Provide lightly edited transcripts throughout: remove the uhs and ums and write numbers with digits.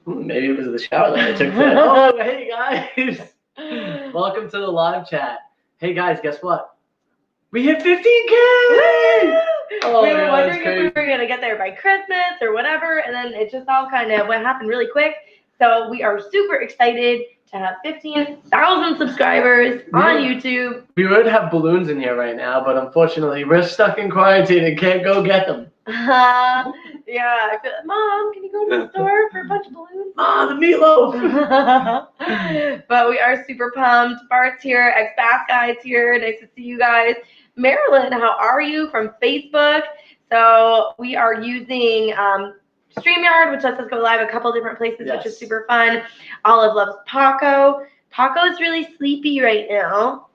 Maybe it was the shower that I took today. Oh, hey guys. Welcome to the live chat. Hey guys, guess what? We hit 15K! Oh, we were wondering if we were going to get there by Christmas or whatever, and then it just all kind of happened really quick. So we are super excited to have 15,000 subscribers on YouTube. We would have balloons in here right now, but unfortunately we're stuck in quarantine and can't go get them. Yeah, I feel like, Mom, can you go to the store for a bunch of balloons? The meatloaf! But we are super pumped. Bart's here, ex-Bass Guy's here. Nice to see you guys. Marilyn, how are you? From Facebook. So we are using StreamYard, which lets us go live a couple different places, which is super fun. Olive loves Paco. Paco is really sleepy right now.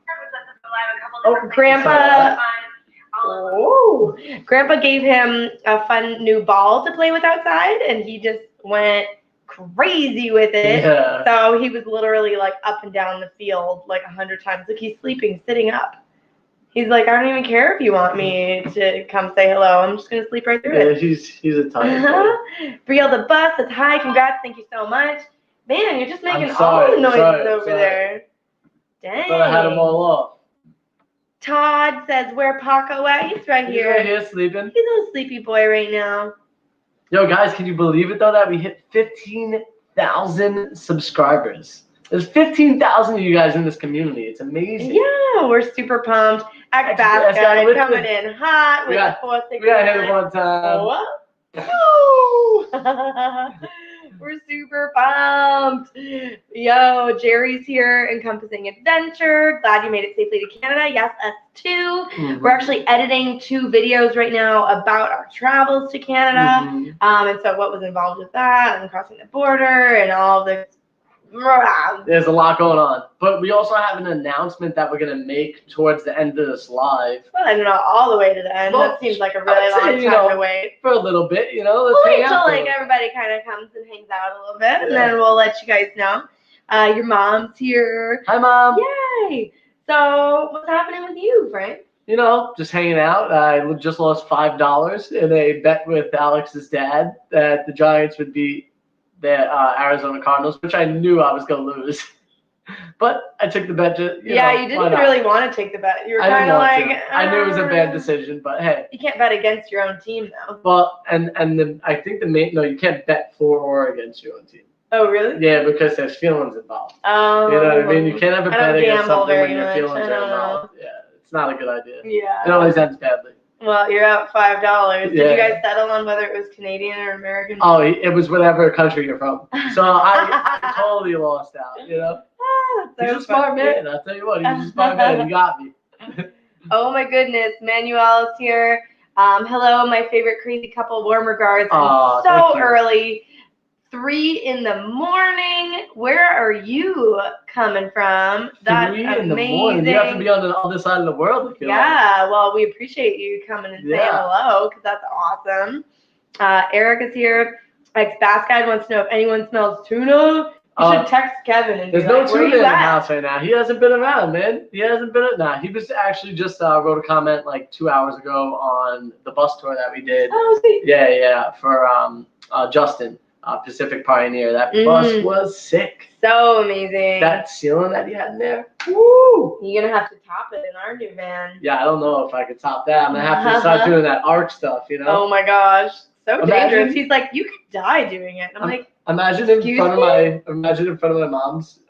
Grandpa. Oh, Grandpa gave him a fun new ball to play with outside, and he just went crazy with it. Yeah. So he was literally like up and down the field like 100 times. Like he's sleeping, sitting up. He's like, I don't even care if you want me to come say hello. I'm just gonna sleep right through it. Yeah, he's a tired Brielle the bus says hi. Congrats, thank you so much. Man, you're just making all the noises over there. Dang. Thought I had them all off. Todd says, where Paco at? He's right here. He's right here sleeping. He's a little sleepy boy right now. Yo, guys, can you believe it, though, that we hit 15,000 subscribers? There's 15,000 of you guys in this community. It's amazing. Yeah, we're super pumped. Ex-Bass Guy coming in hot with the 469. We got hit it one time. What? We're super pumped. Yo, Jerry's here, Encompassing Adventure. Glad you made it safely to Canada. Yes, us too. Mm-hmm. We're actually editing 2 videos right now about our travels to Canada. Mm-hmm. And so what was involved with that and crossing the border and all the... There's a lot going on. But we also have an announcement that we're going to make towards the end of this live. Well, I don't know, all the way to the end. Well, that seems like a really long time to wait. For a little bit, Let's wait till like everybody kind of comes and hangs out a little bit, and then we'll let you guys know. Your mom's here. Hi, Mom. Yay. So what's happening with you, Frank? Just hanging out. I just lost $5 in a bet with Alex's dad that the Giants would beat the Arizona Cardinals, which I knew I was going to lose. But I took the bet. You didn't really want to take the bet. You were kind of like... I knew it was a bad decision, but hey. You can't bet against your own team, though. Well, I think you can't bet for or against your own team. Oh, really? Yeah, because there's feelings involved. Oh. You know what I mean? You can't have a bet against something when your feelings are involved. Yeah, it's not a good idea. Yeah. It always ends badly. Well, you're out $5. Did you guys settle on whether it was Canadian or American? Oh, it was whatever country you're from. So I totally lost out, He's a smart man. I'll tell you what, he's a smart man. You got me. Oh, my goodness. Manuel is here. Hello, my favorite crazy couple. Warm regards. So early. 3 in the morning. Where are you coming from? That's 3 in the morning. You have to be on the other side of the world. Well, we appreciate you coming and saying hello because that's awesome. Eric is here. Ex-Bass Guy wants to know if anyone smells tuna. You should text Kevin and be like, there's no tuna in the house right now. He hasn't been around, man. He hasn't been. He was actually just wrote a comment like 2 hours ago on the bus tour that we did. Oh, sweet. Yeah, for Justin. Pacific Pioneer. That bus was sick. So amazing. That ceiling that you had in there. Woo! You're going to have to top it in our new van. Yeah, I don't know if I could top that. I'm going to have to start doing that arc stuff, Oh my gosh. So dangerous. He's like, you could die doing it. I'm like, imagine in front of my mom's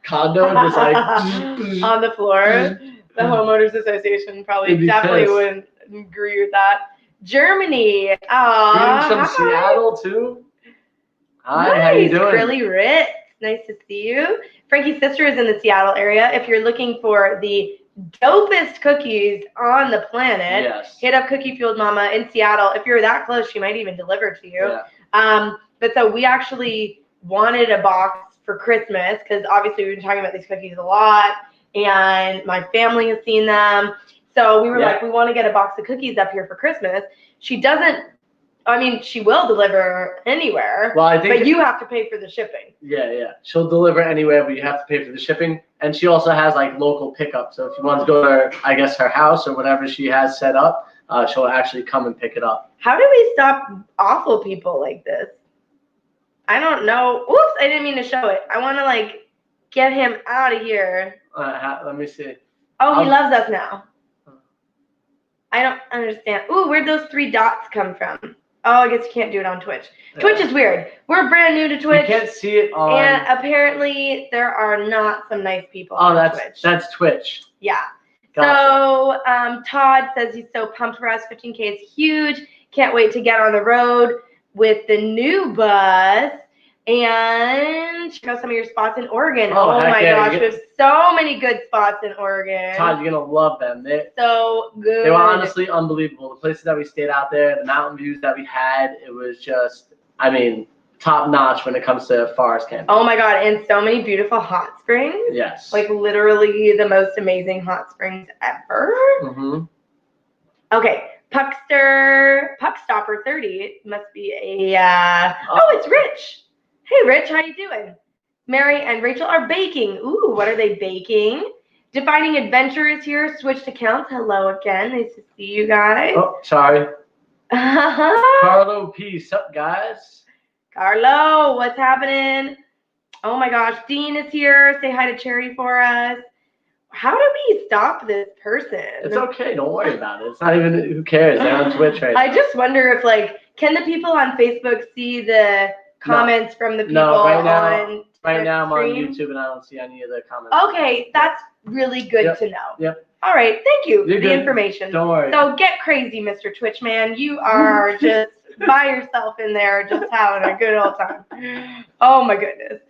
condo, just like on the floor. The homeowners association probably definitely wouldn't agree with that. Germany. Aww. From Seattle too. Hi, nice. How you doing? Really rich. Nice to see you. Frankie's sister is in the Seattle area. If you're looking for the dopest cookies on the planet, hit up Cookie Fueled Mama in Seattle. If you're that close, she might even deliver to you. Yeah. But so we actually wanted a box for Christmas because obviously we've been talking about these cookies a lot, and my family has seen them. So we were like, we want to get a box of cookies up here for Christmas. She will deliver anywhere, but you have to pay for the shipping. Yeah. She'll deliver anywhere, but you have to pay for the shipping. And she also has like local pickup. So if you want to go to her house or whatever she has set up, she'll actually come and pick it up. How do we stop awful people like this? I don't know. Oops, I didn't mean to show it. I want to like get him out of here. Let me see. Oh, he loves us now. I don't understand. Ooh, where'd those 3 dots come from? Oh, I guess you can't do it on Twitch. Yeah. Twitch is weird. We're brand new to Twitch. You can't see it on... And apparently there are not some nice people on Twitch. That's Twitch. Yeah. Gotcha. So Todd says he's so pumped for us. 15K is huge. Can't wait to get on the road with the new bus. And check out some of your spots in Oregon. Oh my gosh, we have so many good spots in Oregon. Todd, you're going to love them. They're so good. They were honestly unbelievable. The places that we stayed out there, the mountain views that we had, it was just, I mean, top notch when it comes to forest camping. Oh my God, and so many beautiful hot springs. Yes. Like literally the most amazing hot springs ever. Mm-hmm. Okay, Puckstopper 30 must be a, it's Rich. Hey, Rich, how you doing? Mary and Rachel are baking. Ooh, what are they baking? Defining Adventure is here. Switched accounts. Hello again. Nice to see you guys. Oh, sorry. Carlo P. Sup, guys? Carlo, what's happening? Oh, my gosh. Dean is here. Say hi to Cherry for us. How do we stop this person? It's okay. Don't worry about it. It's not even, who cares? They're on Twitch right now. I just wonder if, like, can the people on Facebook see the comments from the people right now, on right now I'm on YouTube and I don't see any of the comments. Okay, that's really good to know. Yep. All right, thank you You're for the good. information. Don't worry. So get crazy, Mr. Twitch man. You are just by yourself in there, just having a good old time. Oh my goodness.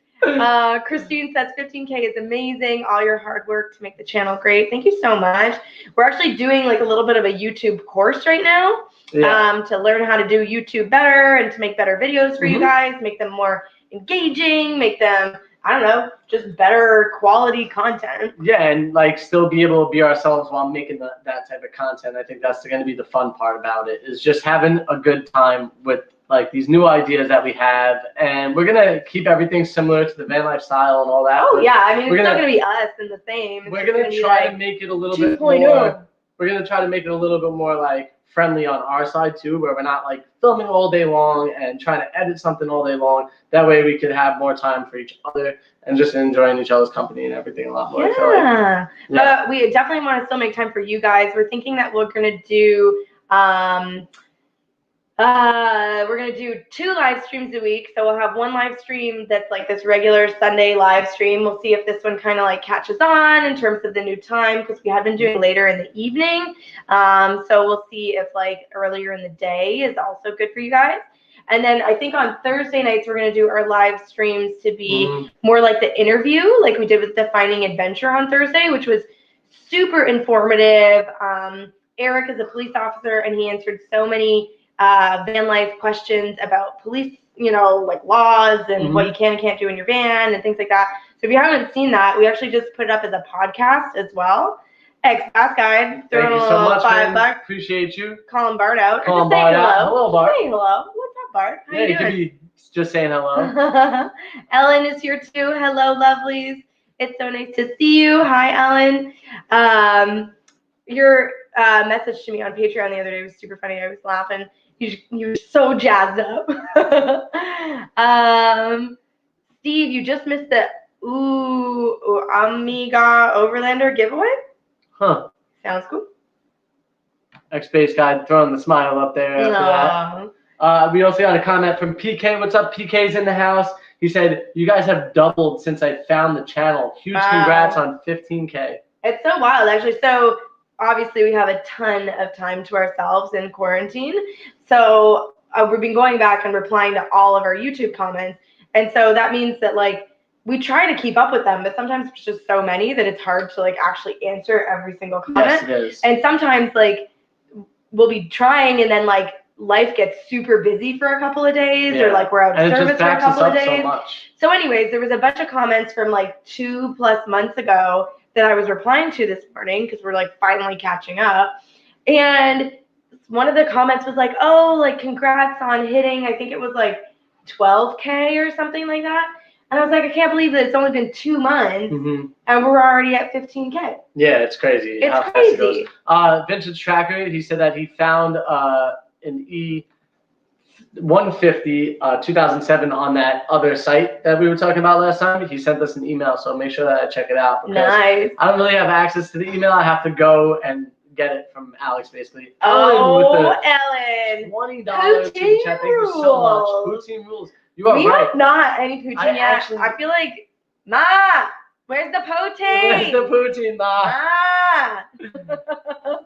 Christine says 15K is amazing. All your hard work to make the channel great. Thank you so much. We're actually doing like a little bit of a YouTube course right now. Yeah. To learn how to do YouTube better and to make better videos for you guys, make them more engaging, make them, I don't know, just better quality content. Yeah, and like still be able to be ourselves while making that type of content. I think that's going to be the fun part about it, is just having a good time with like these new ideas that we have, and we're gonna keep everything similar to the van life style and all that. Oh yeah, I mean it's not gonna be us and the same. We're gonna try to make it a little bit more. We're gonna try to make it a little bit more like friendly on our side too, where we're not like filming all day long and trying to edit something all day long. That way we could have more time for each other and just enjoying each other's company and everything a lot more. Yeah, but we definitely want to still make time for you guys. We're thinking that we're gonna do we're going to do 2 live streams a week. So we'll have 1 live stream that's like this regular Sunday live stream. We'll see if this one kind of like catches on in terms of the new time, because we have been doing later in the evening. So we'll see if like earlier in the day is also good for you guys. And then I think on Thursday nights, we're going to do our live streams to be more like the interview, like we did with Defining Adventure on Thursday, which was super informative. Eric is a police officer and he answered so many van life questions about police, you know, like laws and what you can and can't do in your van and things like that. So if you haven't seen that, we actually just put it up as a podcast as well. Ex-Bass Guide. Thank you so much, $5. Appreciate you. Calling Bart out. Calling Bart out. Hello, Bart. Say hello. What's up, Bart? How you doing? Could be just saying hello. Ellen is here too. Hello, lovelies. It's so nice to see you. Hi, Ellen. Your message to me on Patreon the other day was super funny. I was laughing. You were so jazzed up. Steve, you just missed the Amiga Overlander giveaway. Huh. Sounds cool. Ex-Base Guy throwing the smile up there after that. We also got a comment from PK. What's up? PK's in the house. He said, you guys have doubled since I found the channel. Huge congrats on 15K. It's so wild, actually. So obviously, we have a ton of time to ourselves in quarantine. So we've been going back and replying to all of our YouTube comments. And so that means that, like, we try to keep up with them, but sometimes it's just so many that it's hard to, like, actually answer every single comment. Yes, it is. And sometimes, like, we'll be trying and then, like, life gets super busy for a couple of days or, like, we're out of service for a couple of days. So anyways, there was a bunch of comments from, like, 2+ months ago that I was replying to this morning because we're like finally catching up. And one of the comments was like, oh, like congrats on hitting, I think it was like 12K or something like that. And I was like, I can't believe that it's only been 2 months and we're already at 15K. Yeah, it's crazy. It's crazy. Vintage Tracker, he said that he found an 150, 2007 on that other site that we were talking about last time. He sent us an email, so make sure that I check it out. Nice. I don't really have access to the email. I have to go and get it from Alex, basically. Oh, Ellen. $20 super chat. Thank you so much. Poutine rules. You are right. We have not had any poutine yet. I feel like, Ma, where's the poutine? Where's the poutine, Ma?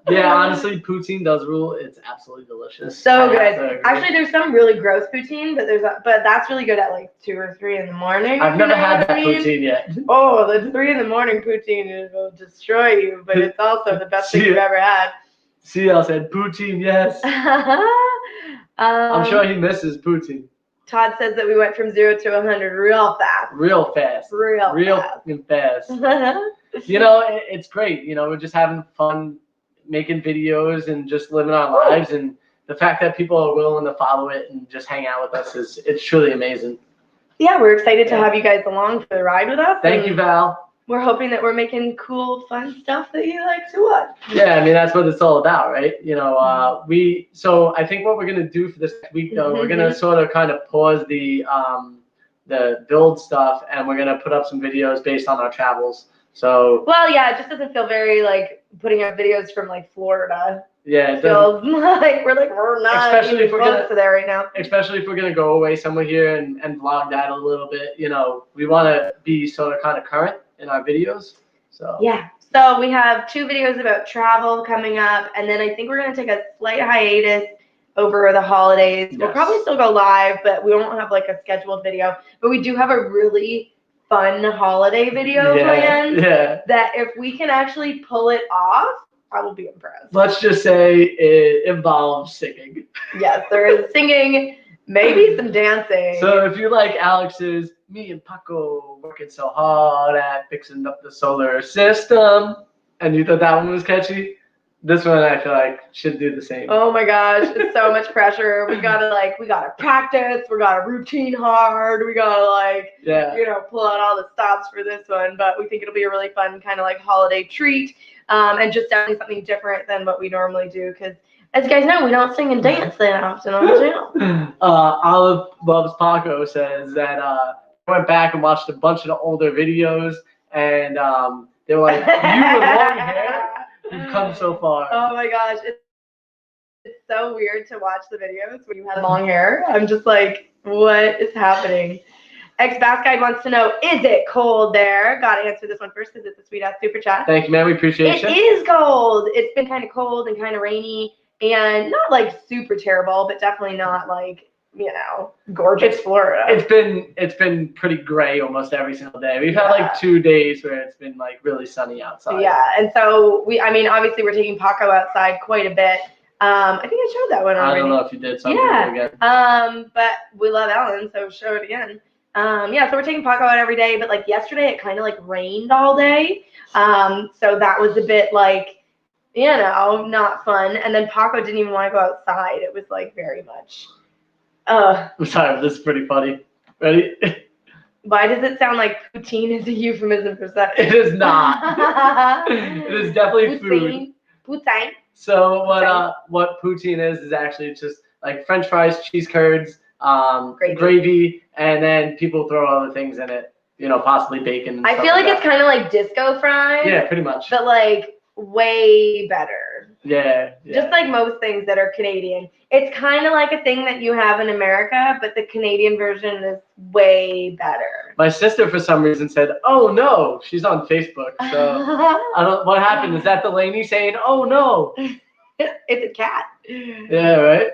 Yeah, honestly, poutine does rule. It's absolutely delicious. So good. Actually, there's some really gross poutine, but that's really good at like 2 or 3 in the morning. I've never had that poutine yet. Oh, the 3 in the morning poutine will destroy you, but it's also the best thing you've ever had. CL said poutine, yes. I'm sure he misses poutine. Todd says that we went from 0 to 100 real fast. Real fast. Real fast. You know, it's great. You know, we're just having fun making videos and just living our lives, and the fact that people are willing to follow it and just hang out with us it's truly amazing. Yeah, we're excited to have you guys along for the ride with us. Thank you, Val. We're hoping that we're making cool, fun stuff that you like to watch. Yeah, I mean, that's what it's all about, right? You know, so I think what we're gonna do for this week, though, we're gonna sort of kind of pause the build stuff, and we're gonna put up some videos based on our travels. So. Well, yeah, it just doesn't feel very like putting up videos from like Florida. Yeah, it feels like we're not even close to there right now. Especially if we're gonna go away somewhere here and vlog that a little bit. You know, we want to be sort of kind of current in our videos. So. Yeah. So we have 2 videos about travel coming up, and then I think we're gonna take a slight hiatus over the holidays. Yes. We'll probably still go live, but we won't have like a scheduled video. But we do have a really fun holiday video planned. Yeah. That if we can actually pull it off, I will be impressed. Let's just say it involves singing. Yes, there is singing, maybe some dancing. So if you like Alex's "Me and Paco working so hard at fixing up the solar system," and you thought that one was catchy, this one I feel like should do the same. Oh my gosh, it's so much pressure. We gotta practice. We gotta routine hard. We gotta pull out all the stops for this one. But we think it'll be a really fun kind of like holiday treat, and just definitely something different than what we normally do. Because as you guys know, we don't sing and dance that often on the channel. Olive Loves Paco says that I went back and watched a bunch of the older videos, and they were like, "You with long hair? You've come so far." Oh my gosh, it's so weird to watch the videos when you have long hair. I'm just like, what is happening? Ex-Bass Guide wants to know, is it cold there? Gotta answer this one first because it's a sweet ass super chat. Thank you, man. We appreciate it. It is cold. It's been kind of cold and kind of rainy, and not like super terrible, but definitely not like, you know, gorgeous Florida. It's been pretty gray almost every single day. We've had like 2 days where it's been like really sunny outside. Yeah, and so obviously we're taking Paco outside quite a bit. I think I showed that one already. I don't know if you did, so I'll do it again. But we love Ellen, so show it again. So we're taking Paco out every day, but like yesterday it kind of like rained all day. So that was a bit like, you know, not fun. And then Paco didn't even want to go outside. It was like very much. I'm sorry, this is pretty funny. Ready? Why does it sound like poutine is a euphemism for sex? It is not. It is definitely food. Poutine. So what poutine is actually just like French fries, cheese curds, gravy, and then people throw other things in it. You know, possibly bacon. I feel like it's kind of like disco fries. Yeah, pretty much. But like way better. Yeah. Just like most things that are Canadian. It's kind of like a thing that you have in America, but the Canadian version is way better. My sister, for some reason, said, "Oh no," she's on Facebook. So I don't. What happened? Is that Delaney saying, "Oh no"? It's a cat. Yeah, right.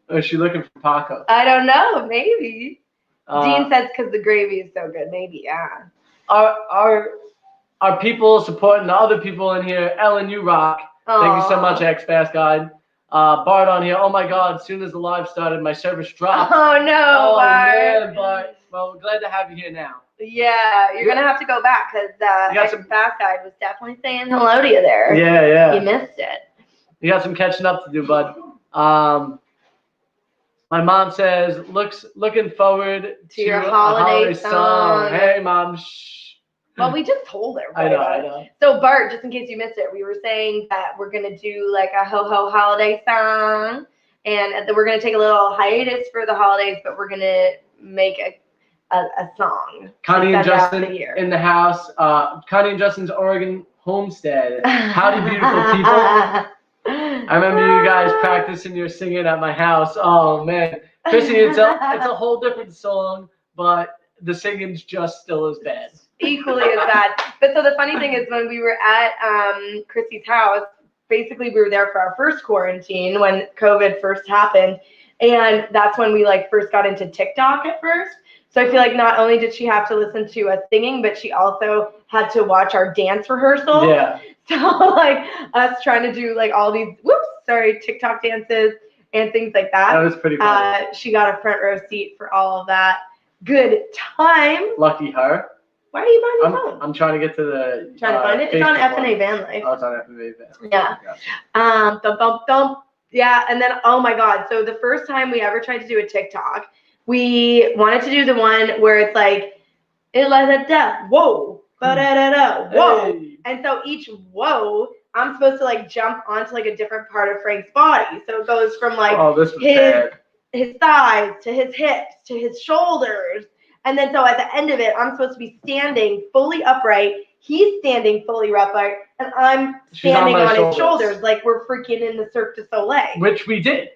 Or is she looking for Paco? I don't know. Maybe. Dean says because the gravy is so good. Maybe, yeah. Our people supporting the other people in here. Ellen, you rock. Aww. Thank you so much, Ex-Bass Guide. Bart on here. Oh my God! As soon as the live started, my service dropped. Oh no, Bart. Man, Bart. Well, we're glad to have you here now. Yeah, you're gonna have to go back because Ex-Bass Guide was definitely saying hello to you there. Yeah. You missed it. You got some catching up to do, bud. My mom says, looking forward to your holiday song. Hey, Mom. Shh. Well, we just told everybody. I know. So, Bart, just in case you missed it, we were saying that we're going to do like a ho-ho holiday song. and we're gonna take a little hiatus for the holidays, but we're gonna make a song. Connie and Justin in the house. Connie and Justin's Oregon homestead. Howdy, beautiful people. I remember you guys practicing your singing at my house. Oh man, Chrissy, it's a whole different song, but the singing's just still as bad. Equally as bad. But so the funny thing is, when we were at Chrissy's house, basically we were there for our first quarantine when COVID first happened, and that's when we like first got into TikTok at first. So I feel like not only did she have to listen to us singing, but she also had to watch our dance rehearsal. Yeah. So like us trying to do like all these TikTok dances and things like that. That was pretty funny. She got a front row seat for all of that. Good time. Lucky her. Why are you buying your phone? I'm trying to get to the. Trying to find it. It's on FnA Vanlife. Oh, it's on FnA Vanlife. Yeah. Gotcha. Yeah, and then oh my God! So the first time we ever tried to do a TikTok, we wanted to do the one where it's like, whoa, ba-da-da-da, whoa. Hey. And so each whoa, I'm supposed to like jump onto like a different part of Frank's body. So it goes from like his thighs to his hips to his shoulders. And then so at the end of it, I'm supposed to be standing fully upright. He's standing fully upright, and I'm standing on his shoulders like we're freaking in the Cirque du Soleil. Which we did.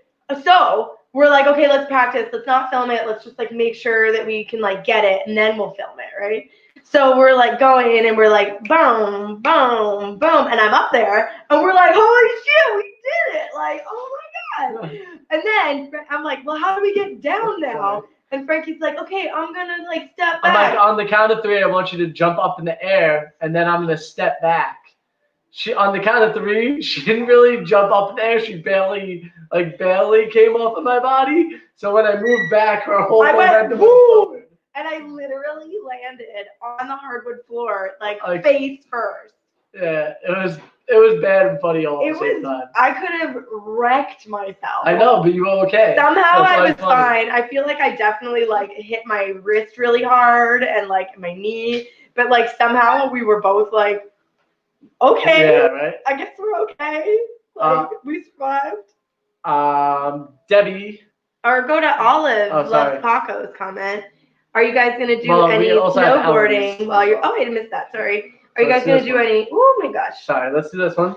So we're like, okay, let's practice. Let's not film it. Let's just like make sure that we can like get it, and then we'll film it, right? So we're like going in, and we're like, boom, boom, boom, and I'm up there, and we're like, holy shit, we did it! Like, oh my God! And then I'm like, well, how do we get down now? And Frankie's like, okay, I'm gonna like step back. I'm like, on the count of 3, I want you to jump up in the air, and then I'm gonna step back. On the count of 3, she didn't really jump up in the air. She barely came off of my body. So when I moved back, her whole momentum went forward. And I literally landed on the hardwood floor, like face first. Yeah, it was bad and funny all at the same time. I could have wrecked myself. I know, but you were okay. Somehow I was fine. I feel like I definitely like hit my wrist really hard and like my knee, but like somehow we were both like, okay. Yeah, right. I guess we're okay. Like we survived. Debbie. Or go to Olive Loves Paco's comment. Are you guys gonna do any snowboarding while you're? Oh, I missed that. Sorry. Are you guys gonna do any? Oh my gosh. Sorry. Let's do this one.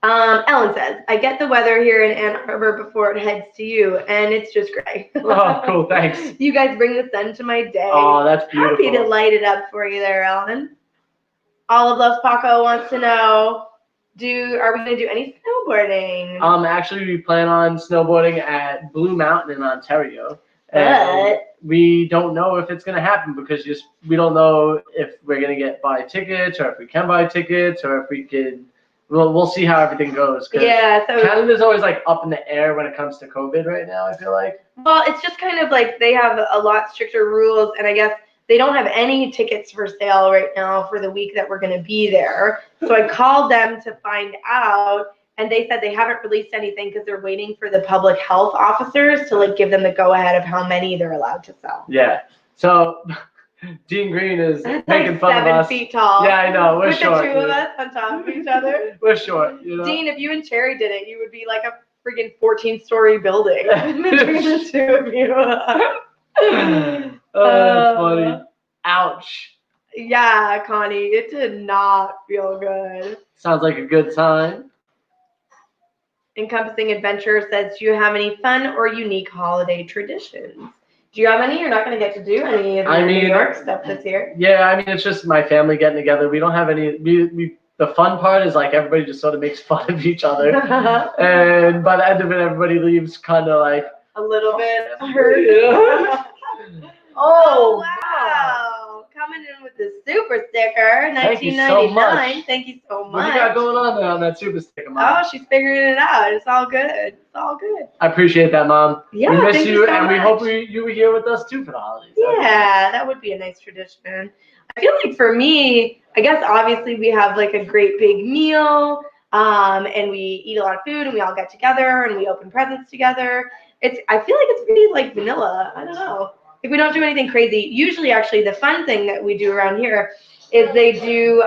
Ellen says, I get the weather here in Ann Arbor before it heads to you, and it's just gray. Oh, cool. Thanks. You guys bring the sun to my day. Oh, that's beautiful. Happy to light it up for you there, Ellen. Olive Loves Paco wants to know, are we gonna do any snowboarding? Actually, we plan on snowboarding at Blue Mountain in Ontario. And we don't know if it's going to happen because we don't know if we're going to buy tickets or if we can buy tickets or if we can. We'll see how everything goes. Yeah. So Canada's always like up in the air when it comes to COVID right now, I feel like. Well, it's just kind of like they have a lot stricter rules, and I guess they don't have any tickets for sale right now for the week that we're going to be there. So I called them to find out. And they said they haven't released anything because they're waiting for the public health officers to like give them the go ahead of how many they're allowed to sell. Yeah. So Dean Green is making fun of us. 7 feet tall. Yeah, I know. We're short. With the 2 of us on top of each other. We're short. You know? Dean, if you and Cherry did it, you would be like a freaking 14-story building between the 2 of you. That's funny. Ouch. Yeah, Connie, it did not feel good. Sounds like a good time. Encompassing Adventure says, do you have any fun or unique holiday traditions? Do you have any? You're not going to get to do any of the New York stuff this year. Yeah, I mean, it's just my family getting together. We don't have any. The fun part is like everybody just sort of makes fun of each other. And by the end of it, everybody leaves kind of like a little bit hurt. Yeah. Oh, wow. Coming in with the super sticker, 1999. Thank you so much. What do you got going on there on that super sticker, Mom? Oh, she's figuring it out. It's all good. It's all good. I appreciate that, Mom. Yeah, we miss you, so and much. we hope you were here with us too for the holidays. Yeah, that would be a nice tradition. I feel like for me, I guess obviously we have like a great big meal, and we eat a lot of food, and we all get together, and we open presents together. I feel like it's pretty like vanilla. I don't know. If we don't do anything crazy, usually actually the fun thing that we do around here is they do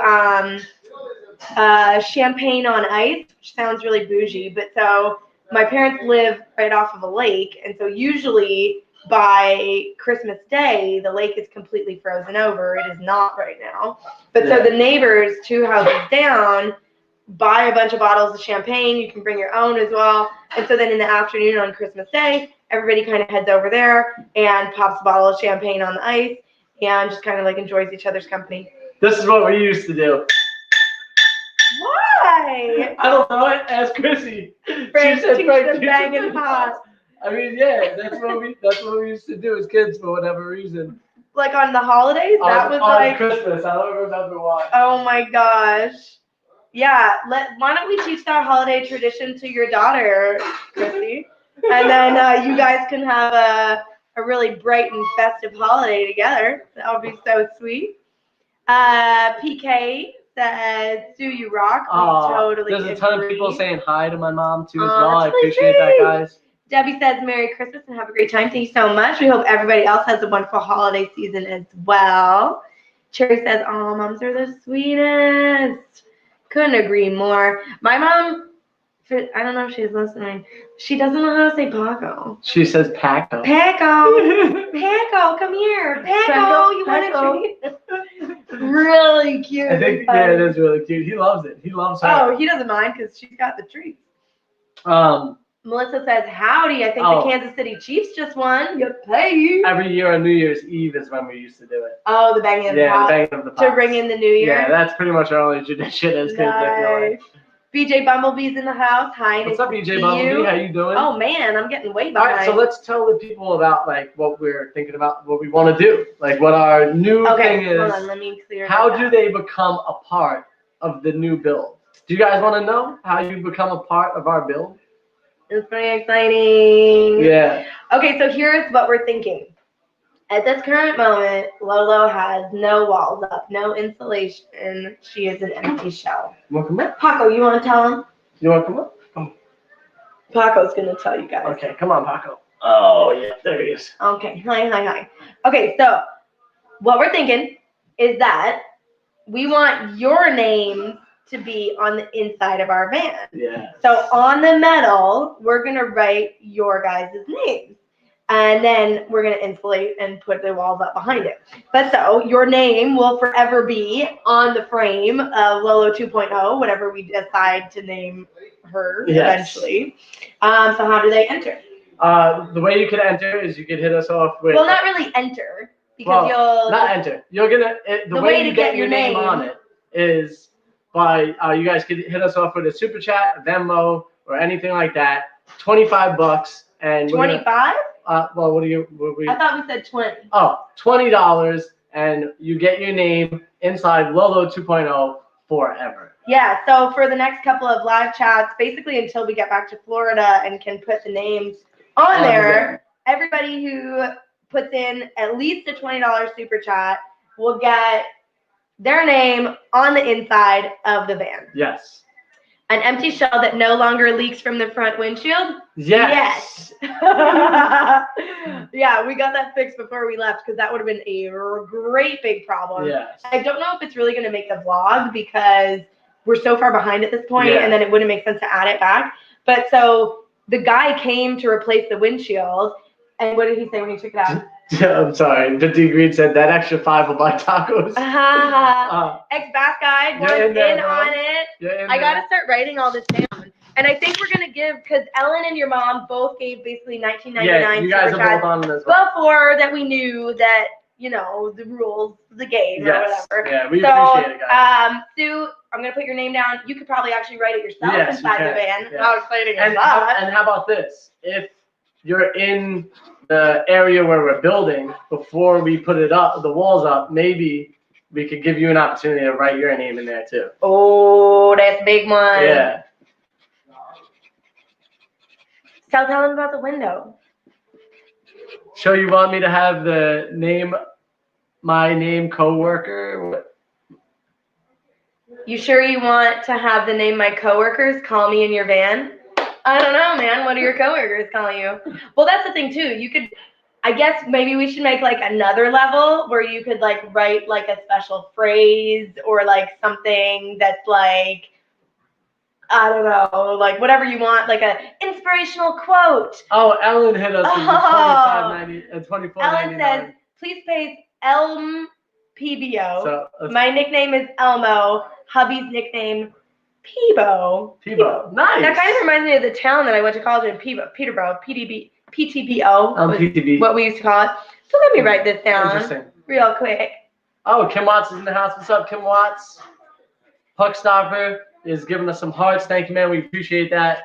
champagne on ice, which sounds really bougie, but so my parents live right off of a lake, and so usually by Christmas Day, the lake is completely frozen over. It is not right now. But so the neighbors 2 houses down buy a bunch of bottles of champagne. You can bring your own as well. And so then in the afternoon on Christmas Day, everybody kind of heads over there and pops a bottle of champagne on the ice and just kind of like enjoys each other's company. This is what we used to do. Why? I don't know. Ask Chrissy. Frank teach them banging pot. I mean, yeah, that's what we used to do as kids for whatever reason. Like on the holidays? That was on like Christmas. I don't remember why. Oh my gosh. Yeah, why don't we teach that holiday tradition to your daughter, Chrissy? And then you guys can have a really bright and festive holiday together. That would be so sweet. PK says, "Sue, you rock." Totally. There's a ton of people saying hi to my mom too as well. I appreciate that, guys. Debbie says, "Merry Christmas and have a great time." Thank you so much. We hope everybody else has a wonderful holiday season as well. Cherry says, "Oh, moms are the sweetest." Couldn't agree more. My mom, I don't know if she's listening. She doesn't know how to say Paco. She says Paco. Paco. Paco, come here. Paco, you want to treat? Really cute. I think, yeah, it is really cute. He loves it. He loves her. Oh, he doesn't mind because she's got the treats. Melissa says, "Howdy, I think the Kansas City Chiefs just won." Yippee. Every year on New Year's Eve is when we used to do it. Oh, the banging of the pots. Yeah, the banging of the pots. To ring in the New Year. Yeah, that's pretty much our only tradition as kids, I feel like. BJ Bumblebee's in the house. Hi, what's up, BJ Bumblebee? How you doing? Oh man, I'm getting way behind. All right, so let's tell the people about like what we're thinking about, what we want to do, like what our new thing is. Hold on, let me clear. How do they become a part of the new build? Do you guys want to know how you become a part of our build? It's pretty exciting. Yeah. Okay, so here's what we're thinking. At this current moment, Lolo has no walls up, no insulation. She is an empty shell. You want to come up? Paco, you want to tell him? You want to come up? Come. Paco's going to tell you guys. Okay, come on, Paco. Oh, yeah, there he is. Okay, hi. Okay, so what we're thinking is that we want your name to be on the inside of our van. Yeah. So on the metal, we're going to write your guys' names. And then we're going to insulate and put the walls up behind it. But so your name will forever be on the frame of Lolo 2.0, whatever we decide to name her eventually. So how do they enter? The way you can enter is you can hit us off with... Well, not really enter. Because you'll... Not enter. You're going to... The way you get your name on it is by... you guys can hit us off with a super chat, a Venmo, or anything like that. $25 and... 25? Well, what we? I thought we said 20. Oh, $20, and you get your name inside Lolo 2.0 forever. Yeah, so for the next couple of live chats, basically until we get back to Florida and can put the names on there, everybody who puts in at least a $20 super chat will get their name on the inside of the van. Yes. An empty shell that no longer leaks from the front windshield? Yes. Yeah, we got that fixed before we left because that would have been a great big problem. Yes. I don't know if it's really going to make the vlog because we're so far behind at this point, and then it wouldn't make sense to add it back. But so the guy came to replace the windshield, and what did he say when he took it out? Yeah, I'm sorry. 50 Green said that extra 5 will buy tacos. Ex-bath guide was in on it. I got to start writing all this down. And I think we're going to give, because Ellen and your mom both gave basically $19.99 yeah, you guys are both on this one. Before that we knew that, you know, the rules of the game or whatever. Yeah, we appreciate it, guys. Sue, I'm going to put your name down. You could probably actually write it yourself inside the van. Yeah. How exciting is that? And how about this? If you're in the area where we're building, before we put it up, the walls up, maybe we could give you an opportunity to write your name in there too. Oh, that's a big one. Yeah. So tell them about the window. So you want me to have the name, my name coworker? You sure you want to have the name my coworkers call me in your van? I don't know, man. What do your coworkers call you? Well, that's the thing too. You could, I guess maybe we should make like another level where you could like write like a special phrase or like something that's like, I don't know, like whatever you want, like a inspirational quote. Oh, Ellen hit us with $24.99. Ellen says, please pay Elm PBO. So, my nickname is Elmo. Hubby's nickname, Peebo. Peebo. Nice. That kind of reminds me of the town that I went to college in, Peterborough. PTBO. PTB. What we used to call it. So let me write this down. Interesting. Real quick. Oh, Kim Watts is in the house. What's up, Kim Watts? Puckstopper is giving us some hearts. Thank you, man. We appreciate that.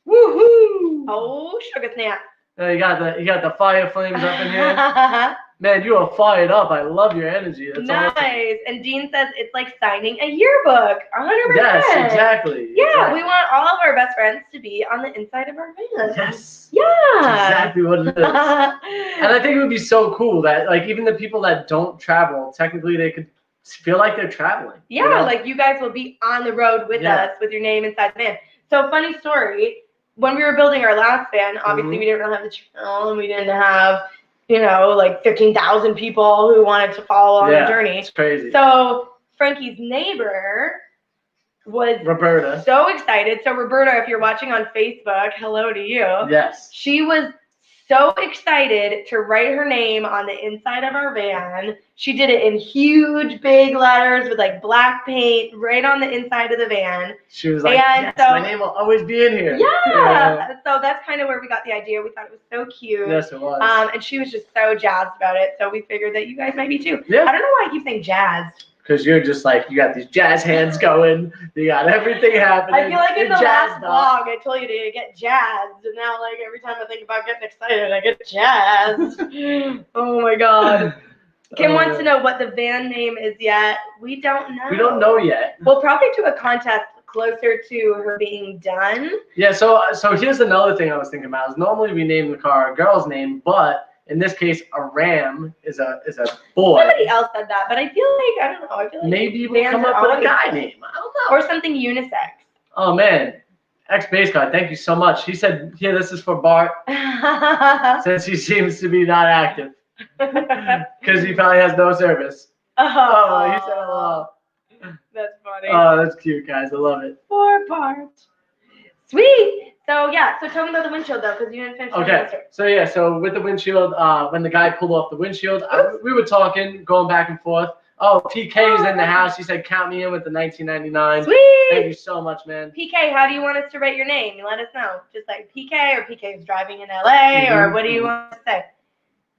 Woohoo! Oh, sugar snap. You got the fire flames up in here. Man, you are fired up. I love your energy. That's nice. Awesome. And Jean says it's like signing a yearbook. 100%. Yes, exactly. Yeah, exactly. We want all of our best friends to be on the inside of our van. Yes. Yeah. That's exactly what it is. And I think it would be so cool that, like, even the people that don't travel, technically they could feel like they're traveling. Yeah, you know? Like you guys will be on the road with us with your name inside the van. So, funny story. When we were building our last van, obviously we didn't have the channel and we didn't have, like 15,000 people who wanted to follow on the journey. It's crazy. So Frankie's neighbor was Roberta. So excited. So Roberta, if you're watching on Facebook, hello to you. Yes. She was so excited to write her name on the inside of our van. She did it in huge, big letters with like black paint right on the inside of the van. She was like, yes, my name will always be in here. Yeah. So that's kind of where we got the idea. We thought it was so cute. Yes, it was. And she was just so jazzed about it. So we figured that you guys might be too. Yeah. I don't know why I keep saying jazzed. Because you're just like, you got these jazz hands going. You got everything happening. I feel like in the last vlog, I told you to get jazzed. And now, like, every time I think about getting excited, I get jazzed. Oh, my God. Kim wants to know what the van name is yet. We don't know. We don't know yet. We'll probably do a contest closer to her being done. Yeah, so here's another thing I was thinking about. Is normally we name the car a girl's name, but in this case, a ram is a boy. Somebody else said that, but I feel like, I don't know. I feel like maybe we'll come up with a guy name. I don't know. Or something unisex. Oh, man. Ex-base guy, thank you so much. He said, yeah, this is for Bart, since he seems to be not active. Because he probably has no service. Oh, he said hello. That's funny. Oh, that's cute, guys. I love it. For Bart. Sweet. So tell me about the windshield though, because you didn't finish. Okay. So with the windshield, when the guy pulled off the windshield, we were talking, going back and forth. Oh, PK is in the house. He said, count me in with the 1999. Sweet. Thank you so much, man. PK, how do you want us to write your name? You let us know. Just like PK, or PK is driving in LA, or what do you want to say?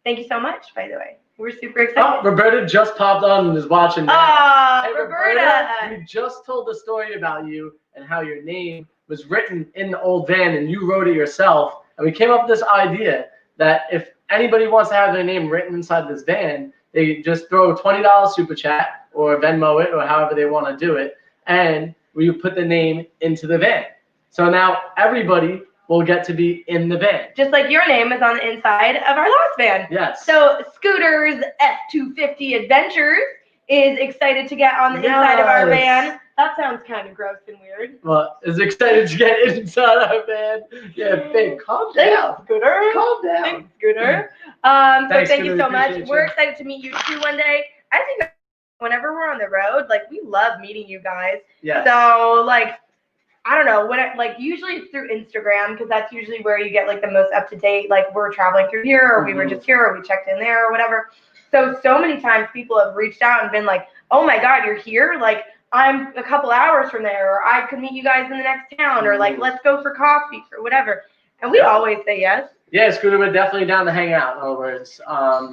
Thank you so much, by the way. We're super excited. Oh, Roberta just popped on and is watching now. Hey, Roberta. We just told the story about you and how your name was written in the old van and you wrote it yourself. And we came up with this idea that if anybody wants to have their name written inside this van, they just throw a $20 super chat or Venmo it or however they want to do it. And we put the name into the van. So now everybody will get to be in the van. Just like your name is on the inside of our last van. Yes. So Scooter's F250 Adventures is excited to get on the inside of our van. That sounds kind of gross and weird. Well, is excited to get inside our van. Yeah, babe, calm down. Thanks, Scooter. Calm down. Thanks, Scooter. Thanks, thank you so much. You. We're excited to meet you too one day. I think whenever we're on the road, like, we love meeting you guys. Yeah. So, like, I don't know, usually it's through Instagram, because that's usually where you get like the most up to date, like we're traveling through here, or we were just here, or we checked in there, or whatever. So many times people have reached out and been like, oh my God, you're here? Like, I'm a couple hours from there, or I could meet you guys in the next town, or like, let's go for coffee, or whatever. And we always say yes. Yeah, Scooter, we're definitely down to hang out. In other words,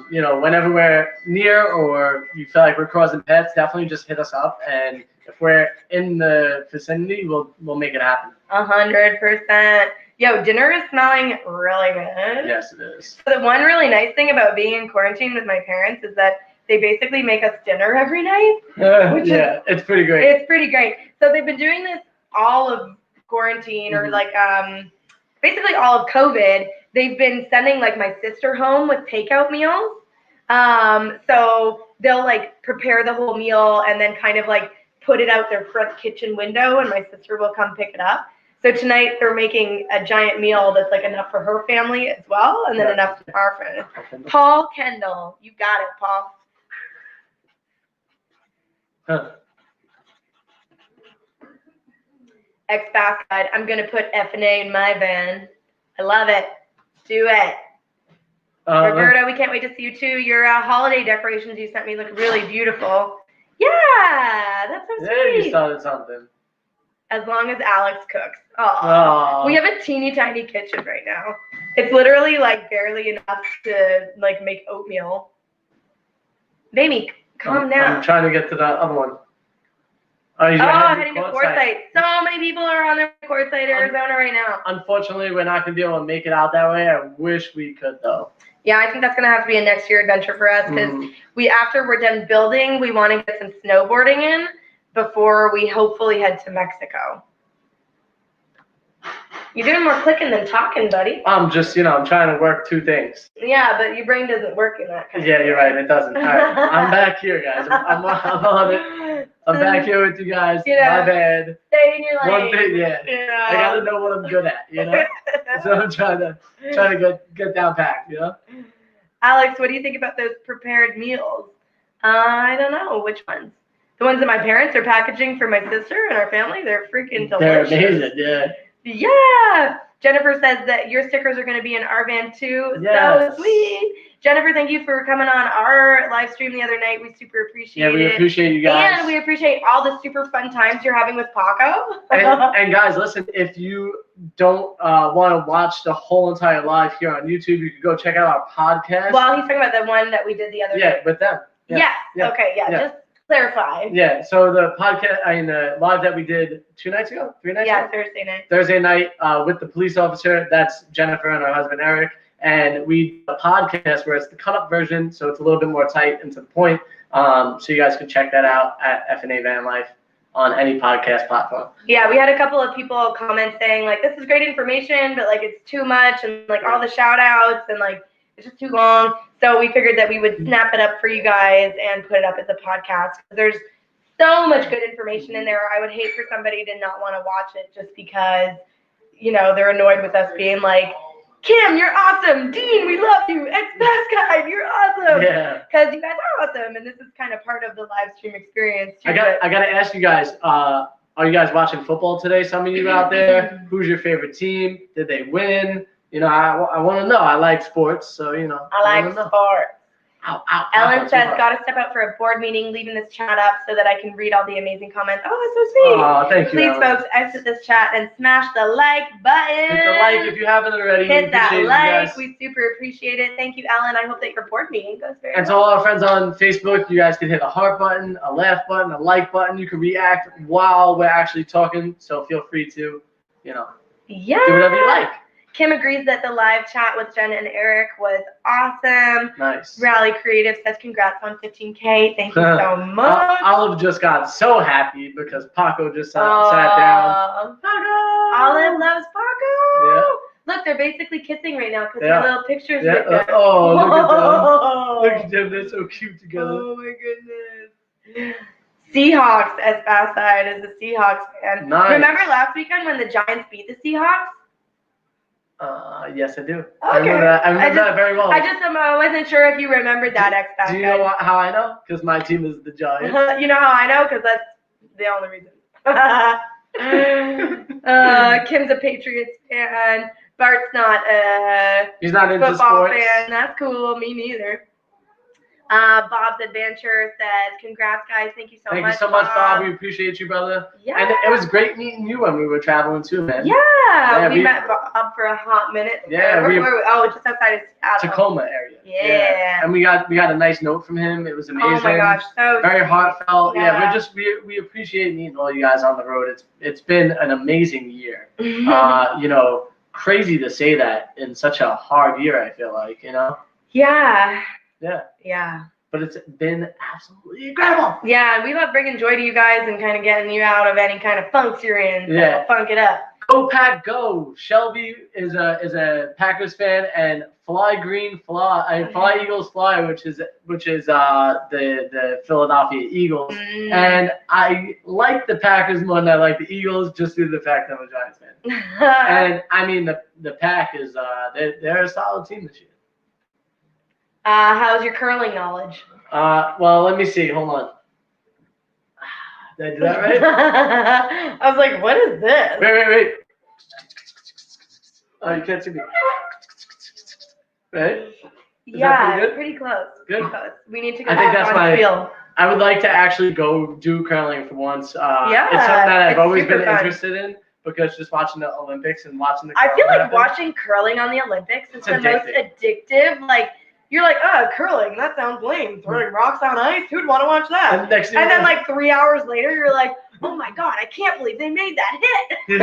whenever we're near or you feel like we're crossing paths, definitely just hit us up. And if we're in the vicinity, we'll make it happen. 100%. Yo, dinner is smelling really good. Yes, it is. So the one really nice thing about being in quarantine with my parents is that they basically make us dinner every night. It's pretty great. It's pretty great. So they've been doing this all of quarantine, or like basically all of COVID. They've been sending like my sister home with takeout meals. So they'll like prepare the whole meal and then kind of like put it out their front kitchen window, and my sister will come pick it up. So tonight they're making a giant meal that's like enough for her family as well, and then enough for our family. Paul Kendall, you got it, Paul. ex-bass guide. I'm going to put FnA in my van. I love it. Do it. Roberto, we can't wait to see you too. Your holiday decorations you sent me look really beautiful. Yeah, that's so sweet. Yeah, you started something. As long as Alex cooks. Oh, we have a teeny tiny kitchen right now. It's literally like barely enough to like make oatmeal. Baby, calm down. I'm trying to get to that other one. Heading to Quartzsite. So many people are on their Quartzsite, Arizona right now. Unfortunately, we're not going to be able to make it out that way. I wish we could, though. Yeah, I think that's going to have to be a next year adventure for us because after we're done building, we want to get some snowboarding in before we hopefully head to Mexico. You're doing more clicking than talking, buddy. I'm just, I'm trying to work two things. Yeah, but your brain doesn't work in that kind of you're right. It doesn't. All right. I'm back here, guys. I'm on it. I'm back here with you guys. My bad. Stay in your lane. One thing, I got to know what I'm good at, So I'm trying to get down packed, Alex, what do you think about those prepared meals? I don't know. Which ones? The ones that my parents are packaging for my sister and our family? They're freaking delicious. They're amazing, yeah. Yeah. Jennifer says that your stickers are going to be in our van too. Yes. So sweet. Jennifer, thank you for coming on our live stream the other night. We super appreciate it. Yeah, we appreciate you guys. And we appreciate all the super fun times you're having with Paco. and guys, listen, if you don't want to watch the whole entire live here on YouTube, you can go check out our podcast. Well, he's talking about the one that we did the other night. Yeah, with them. Yeah. Okay, just clarify. Yeah, so the podcast, the live that we did 3 nights ago? Yeah, Thursday night. Thursday night with the police officer, that's Jennifer and her husband Eric, and we a podcast where it's the cut up version, so it's a little bit more tight and to the point. So you guys can check that out at FnA Van Life on any podcast platform. Yeah, we had a couple of people comment saying like this is great information, but like it's too much and like all the shout outs and like it's just too long. So we figured that we would snap it up for you guys and put it up as a podcast. There's so much good information in there. I would hate for somebody to not want to watch it just because, they're annoyed with us being like, Kim, you're awesome. Dean, we love you. Ex-Bass Guide, you're awesome. Yeah. Because you guys are awesome. And this is kind of part of the live stream experience too. I got to ask you guys, are you guys watching football today? Some of you out there, who's your favorite team? Did they win? I want to know. I like sports, so, I like sports. Ellen says, got to step out for a board meeting, leaving this chat up so that I can read all the amazing comments. Oh, that's so sweet. Oh, thank you, Please, folks, exit this chat and smash the like button. Hit the like if you haven't already. Hit that like. We super appreciate it. Thank you, Ellen. I hope that your board meeting goes very well. And to all our friends on Facebook, you guys can hit a heart button, a laugh button, a like button. You can react while we're actually talking, so feel free to, do whatever you like. Kim agrees that the live chat with Jen and Eric was awesome. Nice. Rally Creative says congrats on 15K. Thank you so much. Olive just got so happy because Paco just sat down. Paco! Olive loves Paco. Yeah. Look, they're basically kissing right now because their little pictures right there. Look at them. They're so cute together. Oh my goodness. Seahawks as Bass Side is a Seahawks fan. Nice. Remember last weekend when the Giants beat the Seahawks? Yes, I do. Okay. I remember that very well. I wasn't sure if you remembered that, ex-Bass. Do you know how I know? Because my team is the Giants. You know how I know? Because that's the only reason. Kim's a Patriots fan. Bart's not He's not into football sports. fan. That's cool. Me neither. Bob's Adventure says, congrats, guys. Thank you so much. Thank you so much, Bob. We appreciate you, brother. Yeah. And it was great meeting you when we were traveling, too, man. Yeah. We met Bob for a hot minute. Yeah. Just outside of Seattle. Tacoma area. Yeah. And we got a nice note from him. It was amazing. Oh, my gosh. So very heartfelt. Yeah. We appreciate meeting all you guys on the road. It's been an amazing year. Crazy to say that in such a hard year, I feel like, Yeah. Yeah. But it's been absolutely incredible. Yeah, we love bringing joy to you guys and kind of getting you out of any kind of funks you're in. So yeah. Funk it up. Go Pack Go. Shelby is a Packers fan, and Fly Eagles Fly, which is the Philadelphia Eagles. And I like the Packers more than I like the Eagles, just due to the fact that I'm a Giants fan. And I mean the Pack is they're a solid team this year. How's your curling knowledge? Well, let me see. Hold on. Did I do that right? I was like, what is this? Wait. Oh, you can't see me. Right? Yeah, pretty close. Good. Pretty close. We need to go I think that's on field. I would like to actually go do curling for once. Yeah, it's something that I've always been fun. interested in because just watching the Olympics and watching the. I feel like watching curling on the Olympics is the most addictive. Like you're like, curling, that sounds lame. Throwing rocks on ice, who'd want to watch that? And then like 3 hours later, you're like, oh my god, I can't believe they made that hit.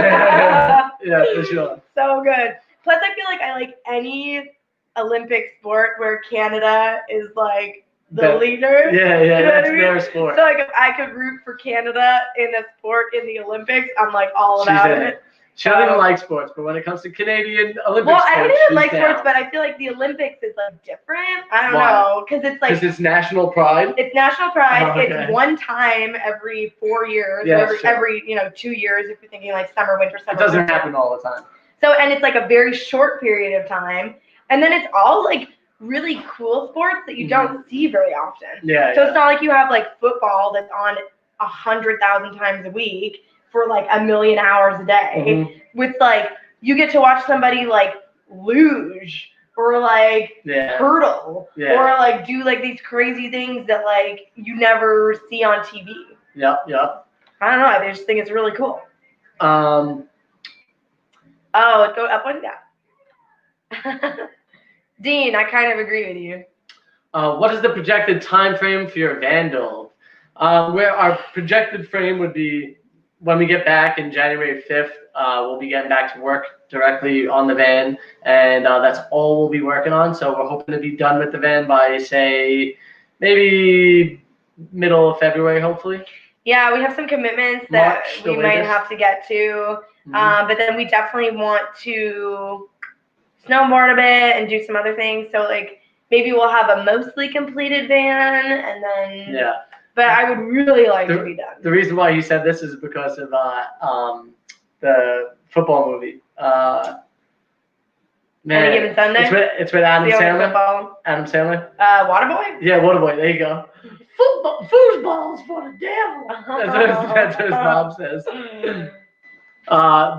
Yeah, for sure. So good. Plus, I feel like I like any Olympic sport where Canada is like the leader. Yeah, that's their sport. So like if I could root for Canada in a sport in the Olympics, I'm like all about it. She doesn't even like sports, but when it comes to Canadian Olympic sports, well, I don't even like sports, but I feel like the Olympics is like different. I don't know, because it's like it's national pride. It's national pride. Oh, okay. It's one time every 4 years, or every 2 years if you're thinking like summer, winter, summer. It doesn't happen all the time. So and it's like a very short period of time, and then it's all like really cool sports that you don't see very often. Yeah. So it's not like you have like football that's on 100,000 times a week for like 1 million hours a day. With like you get to watch somebody like luge or like hurdle or like do like these crazy things that like you never see on TV. Yeah. I don't know. I just think it's really cool. Oh, go up one down. Dean, I kind of agree with you. What is the projected time frame for your van build? Where our projected frame would be when we get back in January 5th, we'll be getting back to work directly on the van, and that's all we'll be working on. So we're hoping to be done with the van by, say, maybe middle of February, hopefully. Yeah, we have some commitments that we might have to get to, but then we definitely want to snowboard a bit and do some other things. So, like, maybe we'll have a mostly completed van, and then... Yeah. But I would really like to be done. The reason why he said this is because of the football movie. Any Given Sunday? It's with Adam Sandler. Football. Adam Sandler. Waterboy? Yeah, Waterboy. There you go. Foosballs for the devil. That's what his mom says.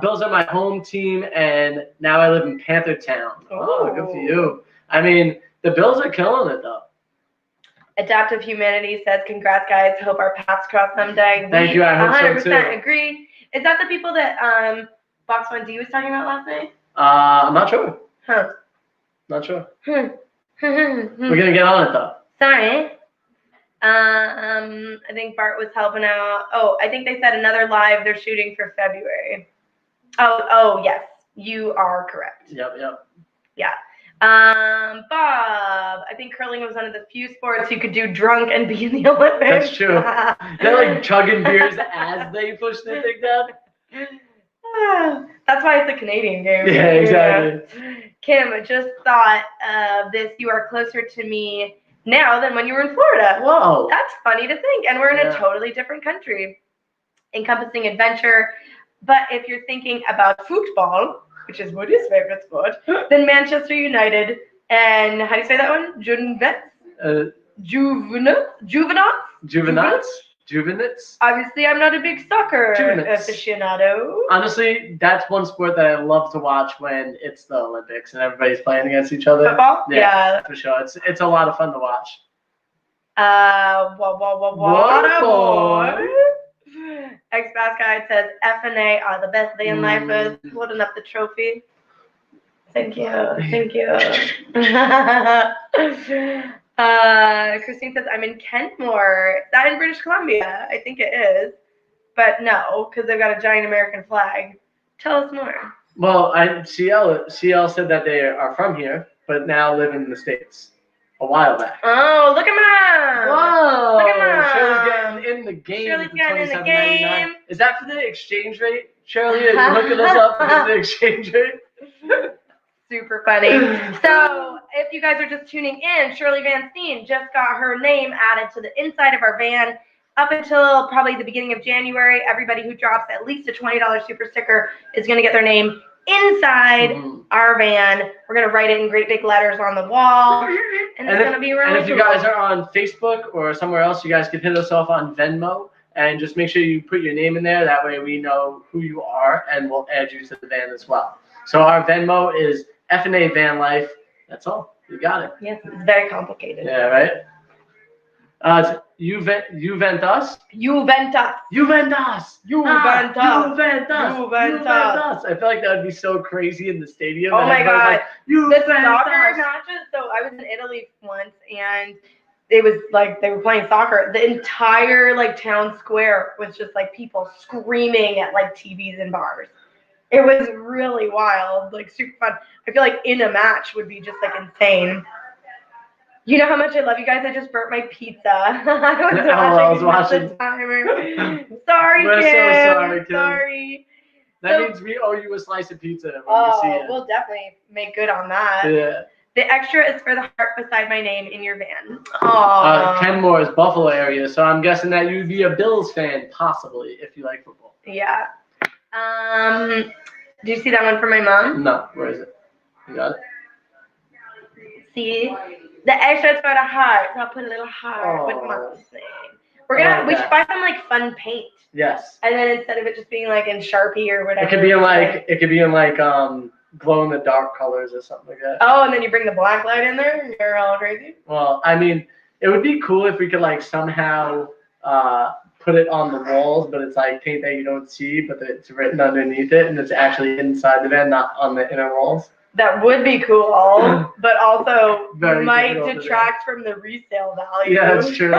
Bills are my home team, and now I live in Panther Town. Oh, good for you. I mean, the Bills are killing it, though. Adaptive Humanity says, congrats, guys. Hope our paths cross someday. Thank you. I hope so, too. 100% agree. Is that the people that Box 1D was talking about last night? I'm not sure. Huh. Not sure. We're going to get on it, though. Sorry. I think Bart was helping out. Oh, I think they said another live they're shooting for February. Oh, yes. You are correct. Yep. Yeah. Bob, I think curling was one of the few sports you could do drunk and be in the Olympics. That's true. They're like chugging beers as they push the thing down. That's why it's a Canadian game. Yeah, exactly. Kim, just thought of this. You are closer to me now than when you were in Florida. Whoa. That's funny to think. And we're in a totally different country, encompassing adventure. But if you're thinking about football, which is Woody's favorite sport, then Manchester United and how do you say that one? Juvenets. Obviously, I'm not a big soccer aficionado. Honestly, that's one sport that I love to watch when it's the Olympics and everybody's playing against each other. Football? Yeah. For sure. It's a lot of fun to watch. What a boy. X-Bass Guide says FnA are the best van lifers, holding up the trophy. Thank you. Christine says, I'm in Kentmore. Is that in British Columbia? I think it is. But no, because they've got a giant American flag. Tell us more. Well, CL said that they are from here, but now live in the States. A while back. Oh, look at Mom! Whoa! Look at Mom! Shirley's getting in the game. Shirley's getting in the game. Is that for the exchange rate? Shirley, are you hooking us up for the exchange rate? Super funny. So, if you guys are just tuning in, Shirley Van Steen just got her name added to the inside of our van. Up until probably the beginning of January, everybody who drops at least a $20 super sticker is going to get their name inside our van. We're going to write it in great big letters on the wall, and it's going to be really cool. And if you guys are on Facebook or somewhere else, you guys can hit us off on Venmo. and just make sure you put your name in there. That way we know who you are, and we'll add you to the van as well. So our Venmo is FnA Van Life. That's all. You got it. Yes, it's very complicated. Yeah, right? You vent us? You vent us. You vent us. You vent us. You vent us. You vent us. I feel like that would be so crazy in the stadium. Oh my God. Like, you the vent soccer us. matches, so I was in Italy once, and it was like they were playing soccer. The entire like town square was just like people screaming at like TVs and bars. It was really wild, like super fun. I feel like in a match would be just like insane. You know how much I love you guys? I just burnt my pizza. I was watching the timer. Sorry, We're Kim. so sorry, Kim. Sorry. That means we owe you a slice of pizza when we see it. We'll definitely make good on that. Yeah. The extra is for the heart beside my name in your van. Aww. Kenmore is Buffalo area, so I'm guessing that you'd be a Bills fan, possibly, if you like football. Yeah. Do you see that one for my mom? No. Where is it? You got it? See? The extra is for the heart. So I'll put a little heart with mom's name. We should buy some like fun paint. Yes. And then instead of it just being like in Sharpie or whatever. It could be in like glow in the dark colors or something like that. Oh, and then you bring the black light in there and you're all crazy? Well, I mean, it would be cool if we could like somehow put it on the walls, but it's like paint that you don't see, but it's written underneath it, and it's actually inside the van, not on the inner walls. That would be cool, but also Very might detract from the resale value. Yeah, that's true.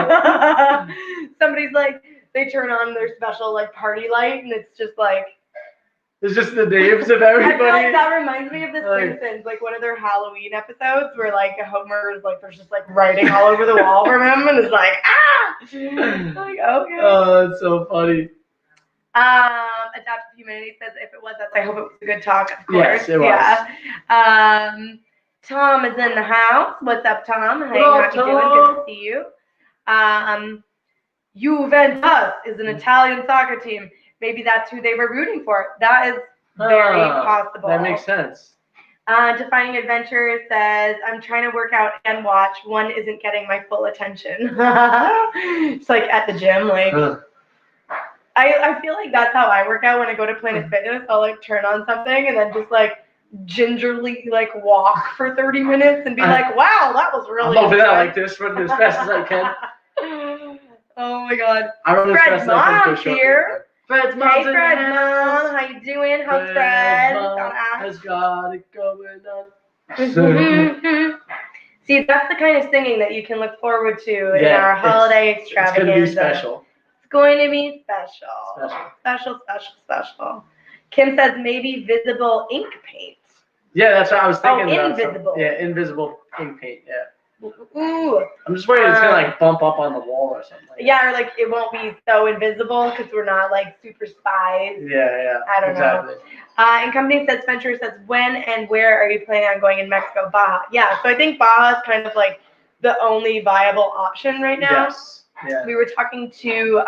Somebody's like, they turn on their special like party light, and it's just like. It's just the names of everybody. I feel like that reminds me of The Simpsons, like one of their Halloween episodes where like Homer is like there's just like writing all over the wall from him, and it's like like okay. Oh, that's so funny. Adaptive Humanity says if it was us, I hope it was a good talk. Of course. Yes, it was. Yeah. Tom is in the house. What's up, Tom? Hey, how you doing? Good to see you. Juventus is an Italian soccer team. Maybe that's who they were rooting for. That is very possible. That makes sense. Defining Adventure says, I'm trying to work out and watch. One isn't getting my full attention. It's like at the gym. Like, I feel like that's how I work out when I go to Planet Fitness. I'll like turn on something and then just like gingerly like walk for 30 minutes and be like, wow, that was really I'm over that like this, running as fast as I can. Oh my God. I run as fast as I can. Fred's here. Fred's mom. Hey, Fred's mom. How you doing? How's Fred? Has got it going on. See, that's the kind of singing that you can look forward to in our holiday extravaganza. It's going to be special. It's going to be special. Kim says maybe visible ink paint. Yeah, that's what I was thinking. Invisible. Invisible ink paint. Yeah. Ooh. I'm just worried it's gonna like bump up on the wall or something. Yeah, or like it won't be so invisible because we're not like super spies. Yeah. I don't know. And company says Spencer says, when and where are you planning on going in Mexico? Baja. Yeah, so I think Baja is kind of like the only viable option right now. Yes. Yeah. We were talking to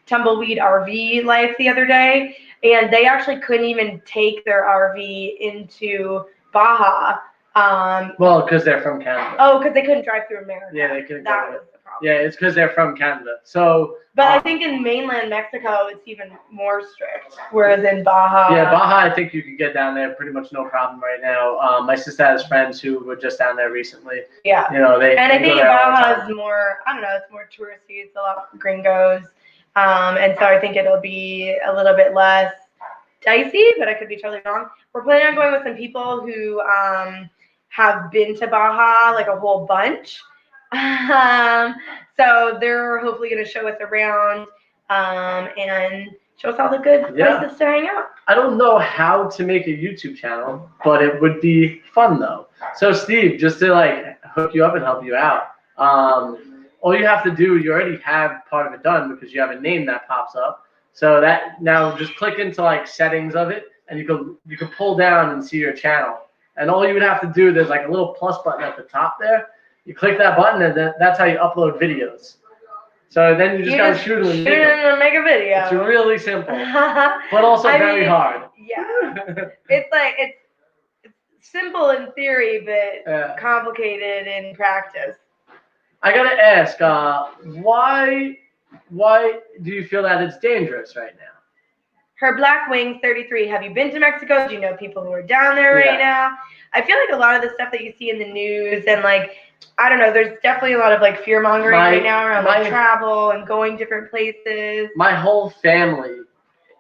Tumbleweed RV Life the other day, and they actually couldn't even take their RV into Baja. Well, because they're from Canada. Oh, because they couldn't drive through America. Yeah, they couldn't. That was the problem. Yeah, it's because they're from Canada. So. But I think in mainland Mexico it's even more strict, whereas in Baja. Yeah, Baja, I think you can get down there pretty much no problem right now. My sister has friends who were just down there recently. Yeah. You know, I think Baja is more. I don't know. It's more touristy. It's a lot of gringos, and so I think it'll be a little bit less dicey. But I could be totally wrong. We're planning on going with some people who have been to Baja like a whole bunch. So they're hopefully going to show us around and show us all the good places to hang out. I don't know how to make a YouTube channel, but it would be fun though. So Steve, just to like hook you up and help you out, all you have to do, you already have part of it done because you have a name that pops up. So that now just click into like settings of it, and you can pull down and see your channel. And all you would have to do, there's like a little plus button at the top there. You click that button, and that's how you upload videos. So then you just gotta shoot them and make a video. It's really simple, but also very hard. Yeah, it's simple in theory, but complicated in practice. I gotta ask, why why do you feel that it's dangerous right now? Her Black Wings 33. Have you been to Mexico? Do you know people who are down there right now? I feel like a lot of the stuff that you see in the news and like, I don't know, there's definitely a lot of like fear mongering right now around like travel and going different places. My whole family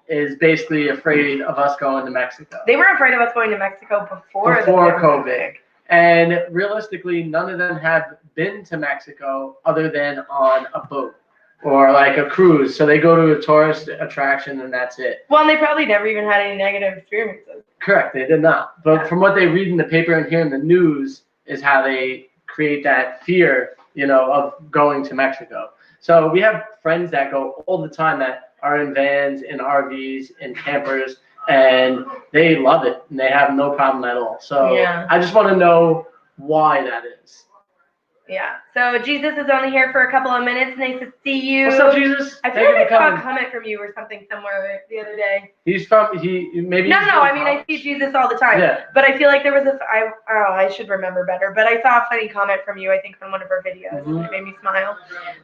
is basically afraid of us going to Mexico. They were afraid of us going to Mexico before COVID. And realistically, none of them have been to Mexico other than on a boat or like a cruise. So they go to a tourist attraction and that's it. Well, and they probably never even had any negative experiences. Correct, they did not. But from what they read in the paper and hear in the news is how they create that fear, you know, of going to Mexico. So we have friends that go all the time that are in vans, in RVs, in campers, and they love it and they have no problem at all. So I just want to know why that is. Yeah. So Jesus is only here for a couple of minutes. Nice to see you. What's up, Jesus? I feel like I saw a comment from you or something somewhere the other day. He's from maybe. No. I mean, I see Jesus all the time. Yeah. But I feel like there was I should remember better. But I saw a funny comment from you. I think on one of her videos. It made me smile.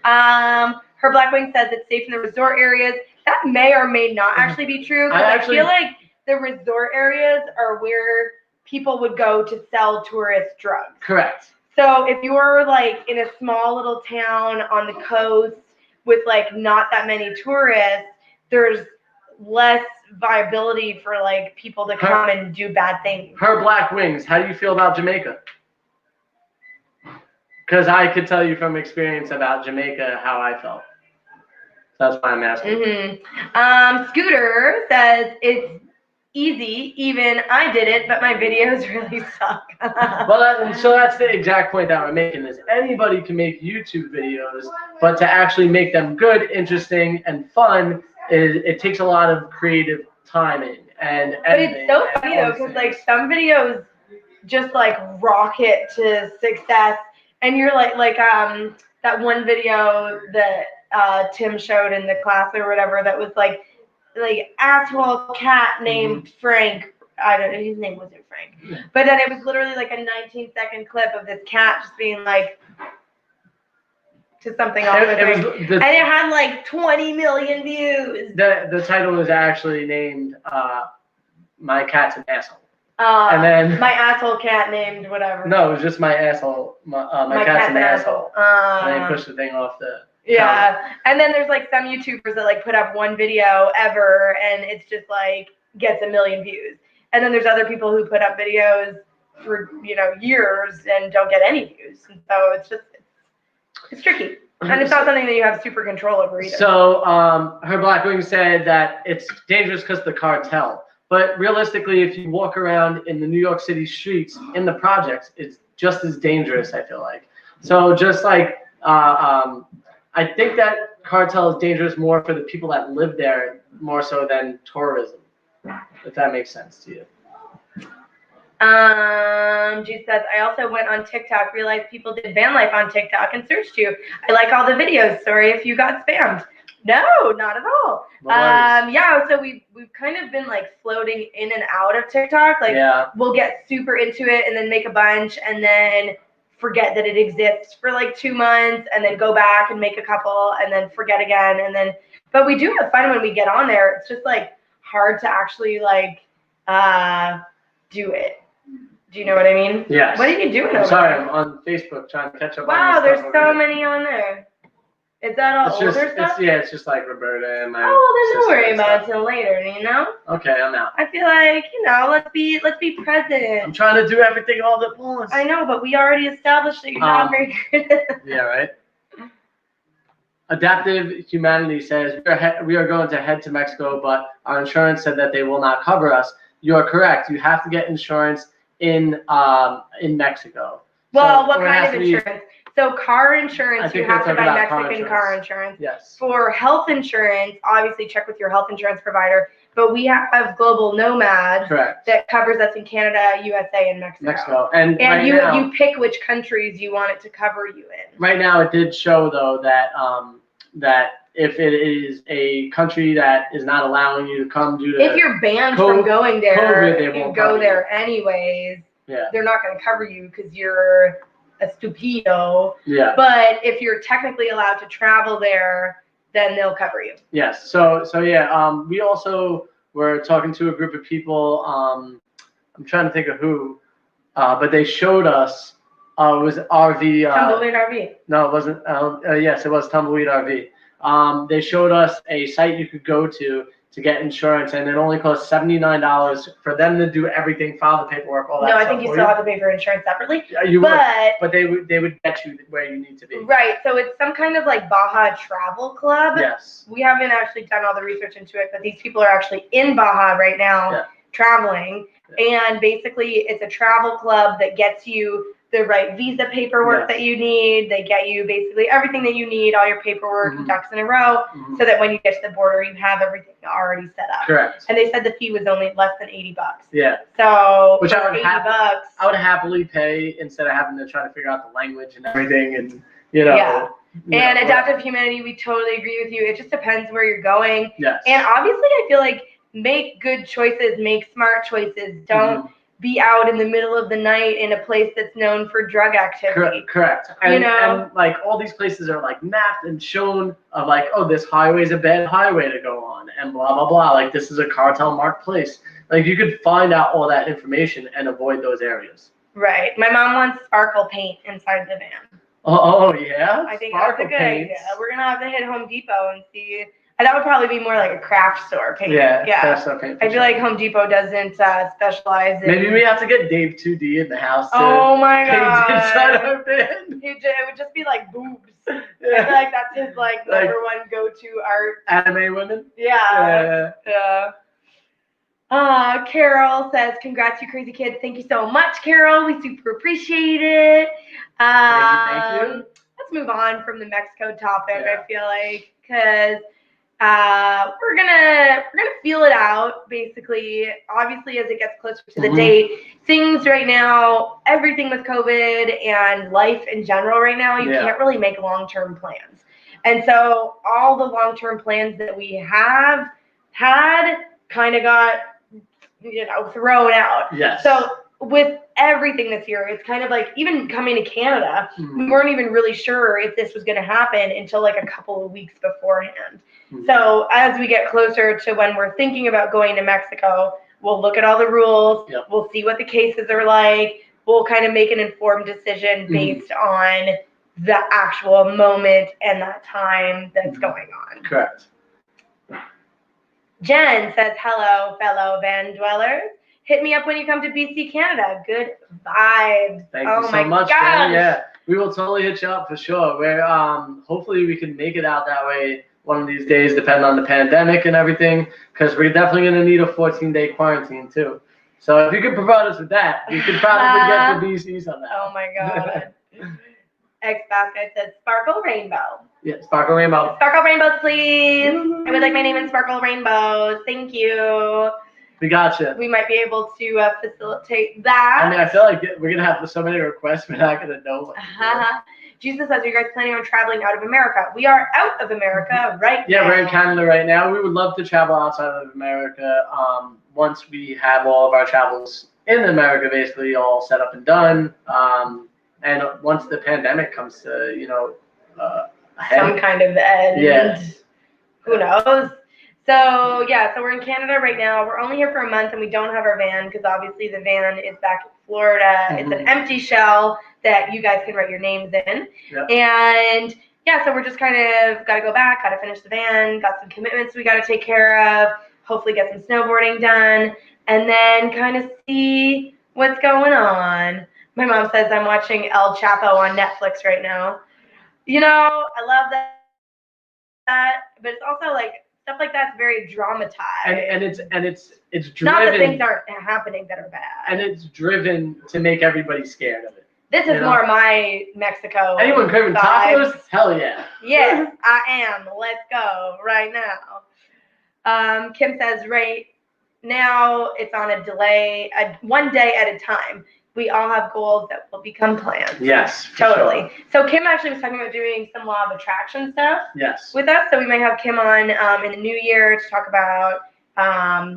Her Black Wing says it's safe in the resort areas. That may or may not actually be true. I feel like the resort areas are where people would go to sell tourist drugs. Correct. So if you're like in a small little town on the coast with like not that many tourists, there's less viability for like people to come and do bad things. Her Black Wings, how do you feel about Jamaica? Because I could tell you from experience about Jamaica how I felt. That's why I'm asking. Scooter says it's easy, even I did it, but my videos really suck. Well, so that's the exact point that we're making is anybody can make YouTube videos, but to actually make them good, interesting, and fun, it takes a lot of creative timing and editing. But it's so funny though, because like some videos just like rocket to success, and you're like that one video that Tim showed in the class or whatever that was like asshole cat named Frank. I don't know, his name wasn't Frank. But then it was literally like a 19-second clip of this cat just being like to something off the thing. And it had like 20 million views. The title was actually named My Cat's an Asshole. And then my asshole cat named whatever. No, it was just my asshole. My cat's an asshole. And they pushed the thing off the and then there's like some YouTubers that like put up one video ever and it's just like gets 1 million views. And then there's other people who put up videos for, you know, years and don't get any views. And so it's tricky. And it's not something that you have super control over either. So her Black Wing said that it's dangerous because of the cartel. But realistically, if you walk around in the New York City streets in the projects, it's just as dangerous, I feel like. So just like I think that cartel is dangerous more for the people that live there more so than tourism, if that makes sense to you. Juice says, I also went on TikTok, realized people did van life on TikTok and searched you. I like all the videos. Sorry if you got spammed. No, not at all. So we've kind of been like floating in and out of TikTok. Like we'll get super into it and then make a bunch and then forget that it exists for like 2 months and then go back and make a couple and then forget again but we do have fun when we get on there. It's just like hard to actually like do it. Do you know what I mean? Yes. What are you doing? I'm sorry, I'm on Facebook trying to catch up. Wow, there's so many on there. Is that all older stuff? It's just like Roberta and my. Oh, well, then don't worry about it until later, you know? Okay, I'm out. I feel like, you know, let's be present. I'm trying to do everything all at once. I know, but we already established that you're not very good. Yeah, right? Adaptive Humanity says, we are going to head to Mexico, but our insurance said that they will not cover us. You are correct. You have to get insurance in Mexico. Well, what kind of insurance? So car insurance, you have to buy Mexican car insurance. Yes. For health insurance, obviously check with your health insurance provider. But we have Global Nomad that covers us in Canada, USA, and Mexico. And right you pick which countries you want it to cover you in. Right now, it did show though that that if it is a country that is not allowing you to come due to if you're banned from going there, you go there anyways. Yeah. They're not going to cover you because you're a stupido. Yeah. But if you're technically allowed to travel there, then they'll cover you. Yes. So yeah. We also were talking to a group of people. I'm trying to think of who, but they showed us. It was RV. Tumbleweed RV. No, it wasn't. Yes, it was Tumbleweed RV. They showed us a site you could go to get insurance, and it only costs $79 for them to do everything, file the paperwork, all that. No, stuff I think you still have to pay for insurance separately. But they would get you where you need to be. Right. So it's some kind of like Baja travel club. Yes. We haven't actually done all the research into it, but these people are actually in Baja right now traveling. Yeah. And basically it's a travel club that gets you the right visa paperwork that you need. They get you basically everything that you need, all your paperwork, ducks in a row, so that when you get to the border, you have everything already set up. Correct. And they said the fee was only less than $80. Yeah. So which I would $80, I would happily pay instead of having to try to figure out the language and everything, and you know. Yeah. And adaptive humanity, we totally agree with you. It just depends where you're going. Yes. And obviously, I feel like make good choices, make smart choices. Don't be out in the middle of the night in a place that's known for drug activity. Correct. And, and like all these places are like mapped and shown of like, oh, this highway is a bad highway to go on, and blah blah blah. Like this is a cartel marked place. Like you could find out all that information and avoid those areas. Right. My mom wants sparkle paint inside the van. Oh yeah. I think that's a good idea. We're gonna have to hit Home Depot and see. And that would probably be more like a craft store paint. Yeah. Craft store paint. I feel like Home Depot doesn't specialize in. Maybe we have to get Dave 2D in the house. Oh my god. Paint inside our van. It would just be like boobs. Yeah. I feel like that's his like number one go-to art. Anime women. Yeah. Carol says, "Congrats, you crazy kids! Thank you so much, Carol. We super appreciate it." Thank you. Let's move on from the Mexico topic. I feel like because. We're gonna feel it out basically. Obviously, as it gets closer to the date, things right now, everything with COVID and life in general right now, you can't really make long-term plans. And so all the long-term plans that we have had kind of got, thrown out. Yes. So with everything this year, it's kind of like even coming to Canada, we weren't even really sure if this was going to happen until like a couple of weeks beforehand. So as we get closer to when we're thinking about going to Mexico, we'll look at all the rules. We'll see what the cases are like. We'll kind of make an informed decision based on the actual moment and that time that's going on. Correct. Jen says, "Hello, fellow van dwellers. Hit me up when you come to BC, Canada. Good vibes." Thank you so much, Jen. Yeah, we will totally hit you up for sure. We're hopefully we can make it out that way one of these days, depending on the pandemic and everything, because we're definitely going to need a 14-day quarantine too. So if you could provide us with that, we could probably get to BC's on that. Oh my god. X-Basket says, "Sparkle Rainbow." Yeah, Sparkle Rainbow. Sparkle Rainbows, please. I would like my name in Sparkle Rainbows. Thank you. We gotcha. We might be able to facilitate that. I mean, I feel like we're going to have so many requests, we're not going to know. Jesus says, "Are you guys planning on traveling out of America?" We are out of America right now. Yeah, we're in Canada right now. We would love to travel outside of America once we have all of our travels in America basically all set up and done. And once the pandemic comes to, ahead. Some kind of end. Yeah. Who knows? So we're in Canada right now. We're only here for a month and we don't have our van because obviously the van is back in Florida. It's an empty shell that you guys can write your names in. Yep. And so we're just kind of got to go back, got to finish the van, got some commitments we got to take care of, hopefully get some snowboarding done, and then kind of see what's going on. My mom says I'm watching El Chapo on Netflix right now. I love that, but it's also like stuff like that's very dramatized. And it's driven. Not that things aren't happening that are bad. And it's driven to make everybody scared of it. This is more my Mexico. Anyone craving tacos? Hell yeah. Yes, I am. Let's go right now. Kim says right now it's on a delay, one day at a time. We all have goals that will become plans. Yes, totally. Sure. So Kim actually was talking about doing some law of attraction stuff. Yes. With us, so we might have Kim on in the new year to talk about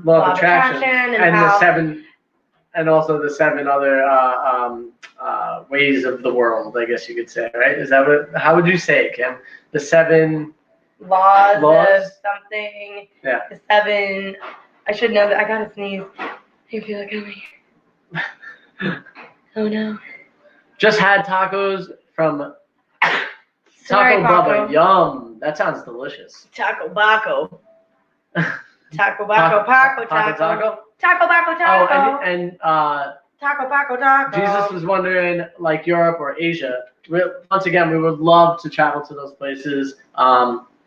law of attraction and how, the seven, and also the 7 other ways of the world. I guess you could say, right? Is that what? How would you say it, Kim? The 7 laws of something. Yeah. The 7. I should know that. I gotta sneeze. I feel like I'm here. Oh no. Just had tacos from Sorry, Taco Paco. Bubba. Yum. That sounds delicious. Taco Baco. Taco Baco. Paco Taco. Taco Baco Taco. Oh, and Taco Baco Taco. Jesus was wondering, like Europe or Asia. Once again, we would love to travel to those places.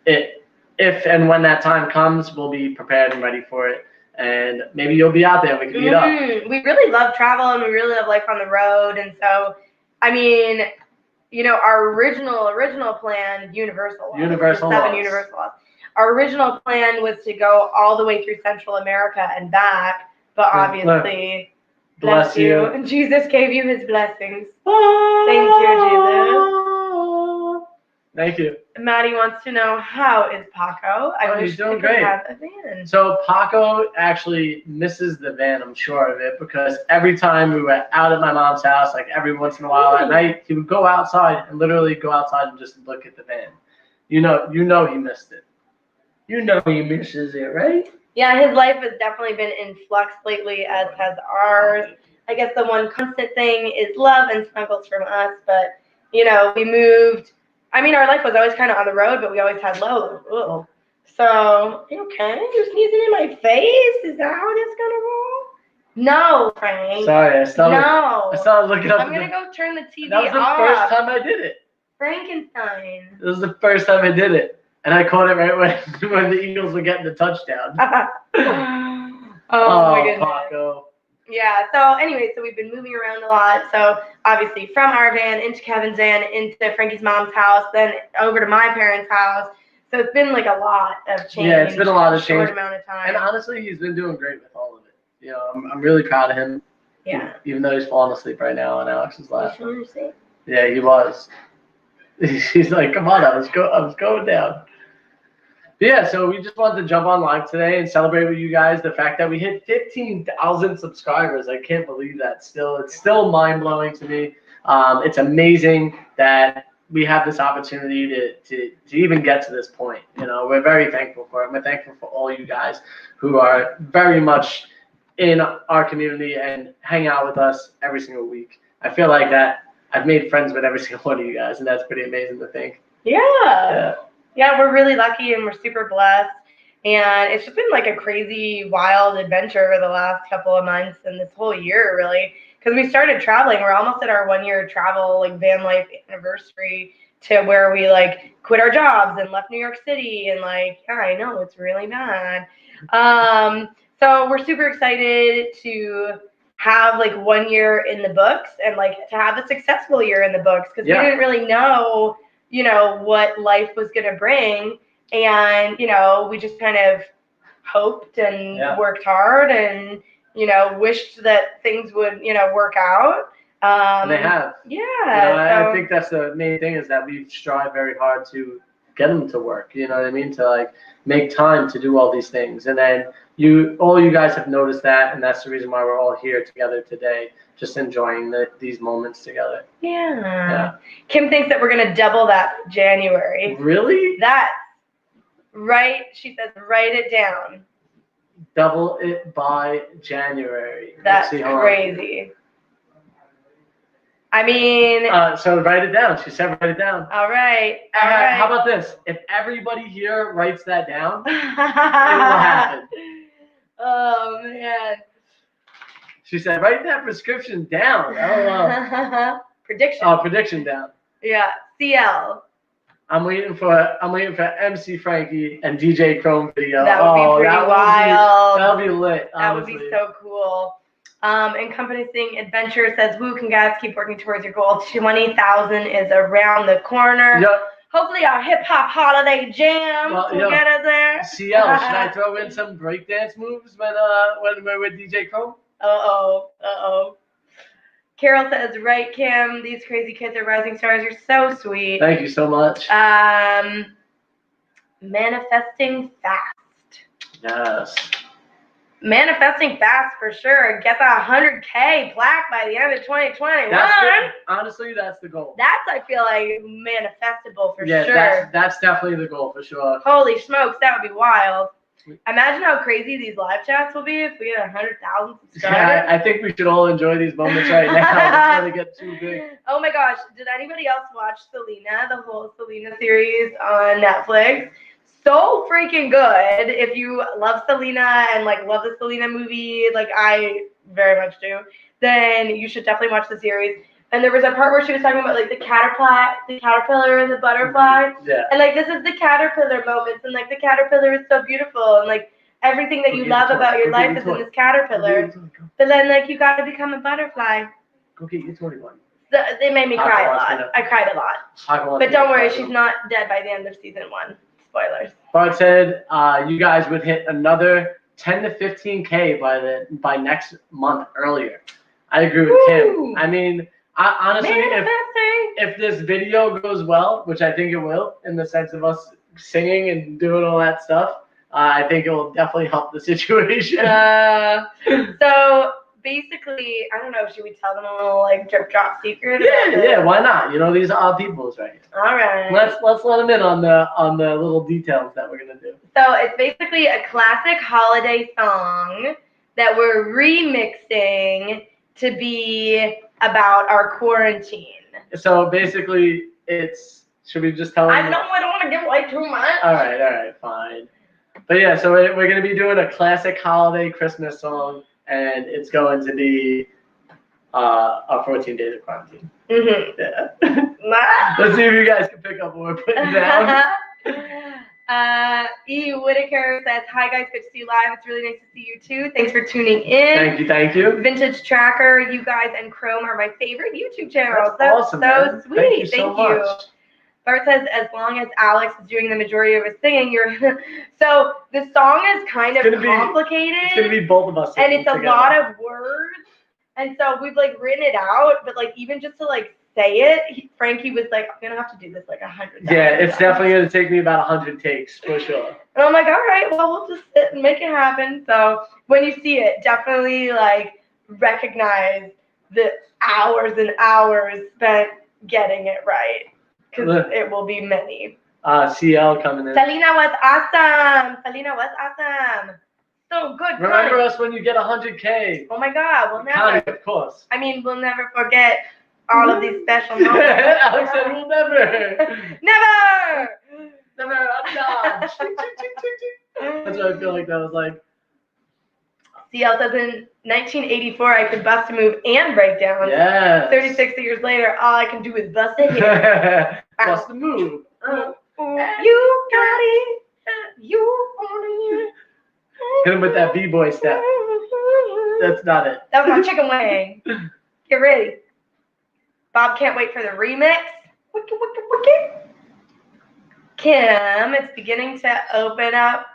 If and when that time comes, we'll be prepared and ready for it. And maybe you'll be out there and we can meet up. We really love travel and we really love life on the road. And so, I mean, you know, our original plan, Universal Laws. Our original plan was to go all the way through Central America and back, but obviously, bless you. And Jesus gave you his blessings. Thank you, Jesus. Thank you. Maddie wants to know, how is Paco? I wish he's doing we could great. have a van. So Paco actually misses the van, I'm sure of it, because every time we were out at my mom's house, like every once in a while at night, he would go outside and literally go outside and just look at the van. You know he missed it. You know he misses it, right? Yeah, his life has definitely been in flux lately, as has ours. I guess the one constant thing is love and snuggles from us, but, you know, we moved. I mean, our life was always kind of on the road, but we always had Lolo. Ugh. So, you okay? You're sneezing in my face? Is that how this gonna roll? No, Frank. Sorry, I started looking up. I'm gonna go turn the TV off. That was the first time I did it. Frankenstein. This was the first time I did it. And I caught it right when the Eagles were getting the touchdown. Oh my goodness. Paco. Yeah, so anyway, so we've been moving around a lot. So obviously from our van into Kevin's van, into Frankie's mom's house, then over to my parents' house. So it's been like a lot of change. Yeah, it's been a lot of change. In a short amount of time. And honestly, he's been doing great with all of it. You know, I'm really proud of him. Yeah. Even though he's falling asleep right now and Alex is laughing. You asleep? Yeah, he was. He's like, come on, I was going down. But yeah, so we just wanted to jump on live today and celebrate with you guys the fact that we hit 15,000 subscribers. I can't believe that still. It's still mind-blowing to me. It's amazing that we have this opportunity to even get to this point. You know, we're very thankful for it. We're thankful for all you guys who are very much in our community and hang out with us every single week. I feel like that I've made friends with every single one of you guys, and that's pretty amazing to think. Yeah, we're really lucky and we're super blessed. And it's just been like a crazy, wild adventure over the last couple of months and this whole year, really. Because we started traveling. We're almost at our 1-year travel, like, van life anniversary, to where we, like, quit our jobs and left New York City. And, like, yeah, I know, it's really bad. So we're super excited to have, like, 1 year in the books and, like, to have a successful year in the books. Because we didn't really know, you know, what life was going to bring. And, you know, we just kind of hoped and worked hard and, you know, wished that things would, you know, work out. And they have. Yeah. You know, I think that's the main thing, is that we've strived very hard to get them to work. You know what I mean? To, like, make time to do all these things. And then all you guys have noticed that, and that's the reason why we're all here together today, just enjoying these moments together. Yeah. Kim thinks that we're going to double that January. Really? That's right. She says, write it down. Double it by January. That's crazy. I mean. So write it down. She said write it down. All right. How about this? If everybody here writes that down, it will happen. Oh, man. She said, write that prescription down. Oh, prediction. Oh, prediction down. Yeah. CL. I'm waiting for MC Frankie and DJ Chrome video. That would be pretty wild. That would be lit. Honestly. That would be so cool. Encompassing Adventure says, woo, congrats, keep working towards your goal. 20,000 is around the corner. Yep. Hopefully our hip-hop holiday jam will get us there. CL, should I throw in some breakdance moves when we're with DJ Chrome? Uh-oh. Carol says, right, Kim, these crazy kids are rising stars. You're so sweet. Thank you so much. Manifesting fast. Yes. manifesting fast for sure. Get the 100K plaque by the end of 2021. Honestly, that's the goal. That's, I feel like, manifestable for sure. Yeah, that's definitely the goal for sure. Holy smokes, that would be wild. Imagine how crazy these live chats will be if we had 100,000 subscribers. Yeah, I think we should all enjoy these moments right now before they get too big. Oh my gosh, did anybody else watch Selena, the whole Selena series on Netflix? So freaking good. If you love Selena and like love the Selena movie, like I very much do, then you should definitely watch the series. And there was a part where she was talking about like the caterpillar and the butterfly. Yeah. And like this is the caterpillar moments, and like the caterpillar is so beautiful, and like everything that you love about your life is in this caterpillar. But then like you got to become a butterfly. Go get your 21. They made me cry a lot. I cried a lot. But don't worry, she's not dead by the end of season 1. Spoilers. Bart said you guys would hit another 10 to 15K by next month earlier. I agree with Kim. I mean, honestly, if this video goes well, which I think it will, in the sense of us singing and doing all that stuff, I think it will definitely help the situation. So basically, I don't know, should we tell them a little like drip drop secret? Yeah, why not? You know, these are our peoples right here. All right. Let's let them in on the little details that we're gonna do. So it's basically a classic holiday song that we're remixing to be about our quarantine. So basically, should we just tell them? I don't want to give away too much. All right, fine. But yeah, so we're gonna be doing a classic holiday Christmas song, and it's going to be our 14 days of quarantine. Yeah. Let's see if you guys can pick up what we're putting down. E. Whitaker says, "Hi guys, good to see you live. It's really nice to see you too. Thanks for tuning in." Thank you. Vintage Tracker, you guys and Chrome are my favorite YouTube channels. That's awesome, so sweet. Thank you so much. Bart says, "As long as Alex is doing the majority of his singing, you're." So the song is kind of complicated. It's gonna be both of us. And it's a lot of words, and so we've like written it out, but like even just to like say it, Frankie was like, "I'm gonna have to do this like 100 times." Yeah, it's definitely gonna take me about 100 takes for sure. And I'm like, all right, well, we'll just sit and make it happen. So when you see it, definitely like recognize the hours and hours spent getting it right, because it will be many. CL coming in. Selena was awesome. So good. Remember us when you get 100K. Oh my God, we'll never. Of course. I mean, we'll never forget all of these special moments. Alex said we'll never. Never. I'm done. That's what I feel like that was like. CL says in 1984 I could bust a move and break down. Yeah. 36 years later, all I can do is bust a hit. Bust the move. You got it. You want it. Hit him with that B-boy step. That's not it. That was my chicken wing. Get ready. Bob can't wait for the remix. Wicka. Kim, it's beginning to open up.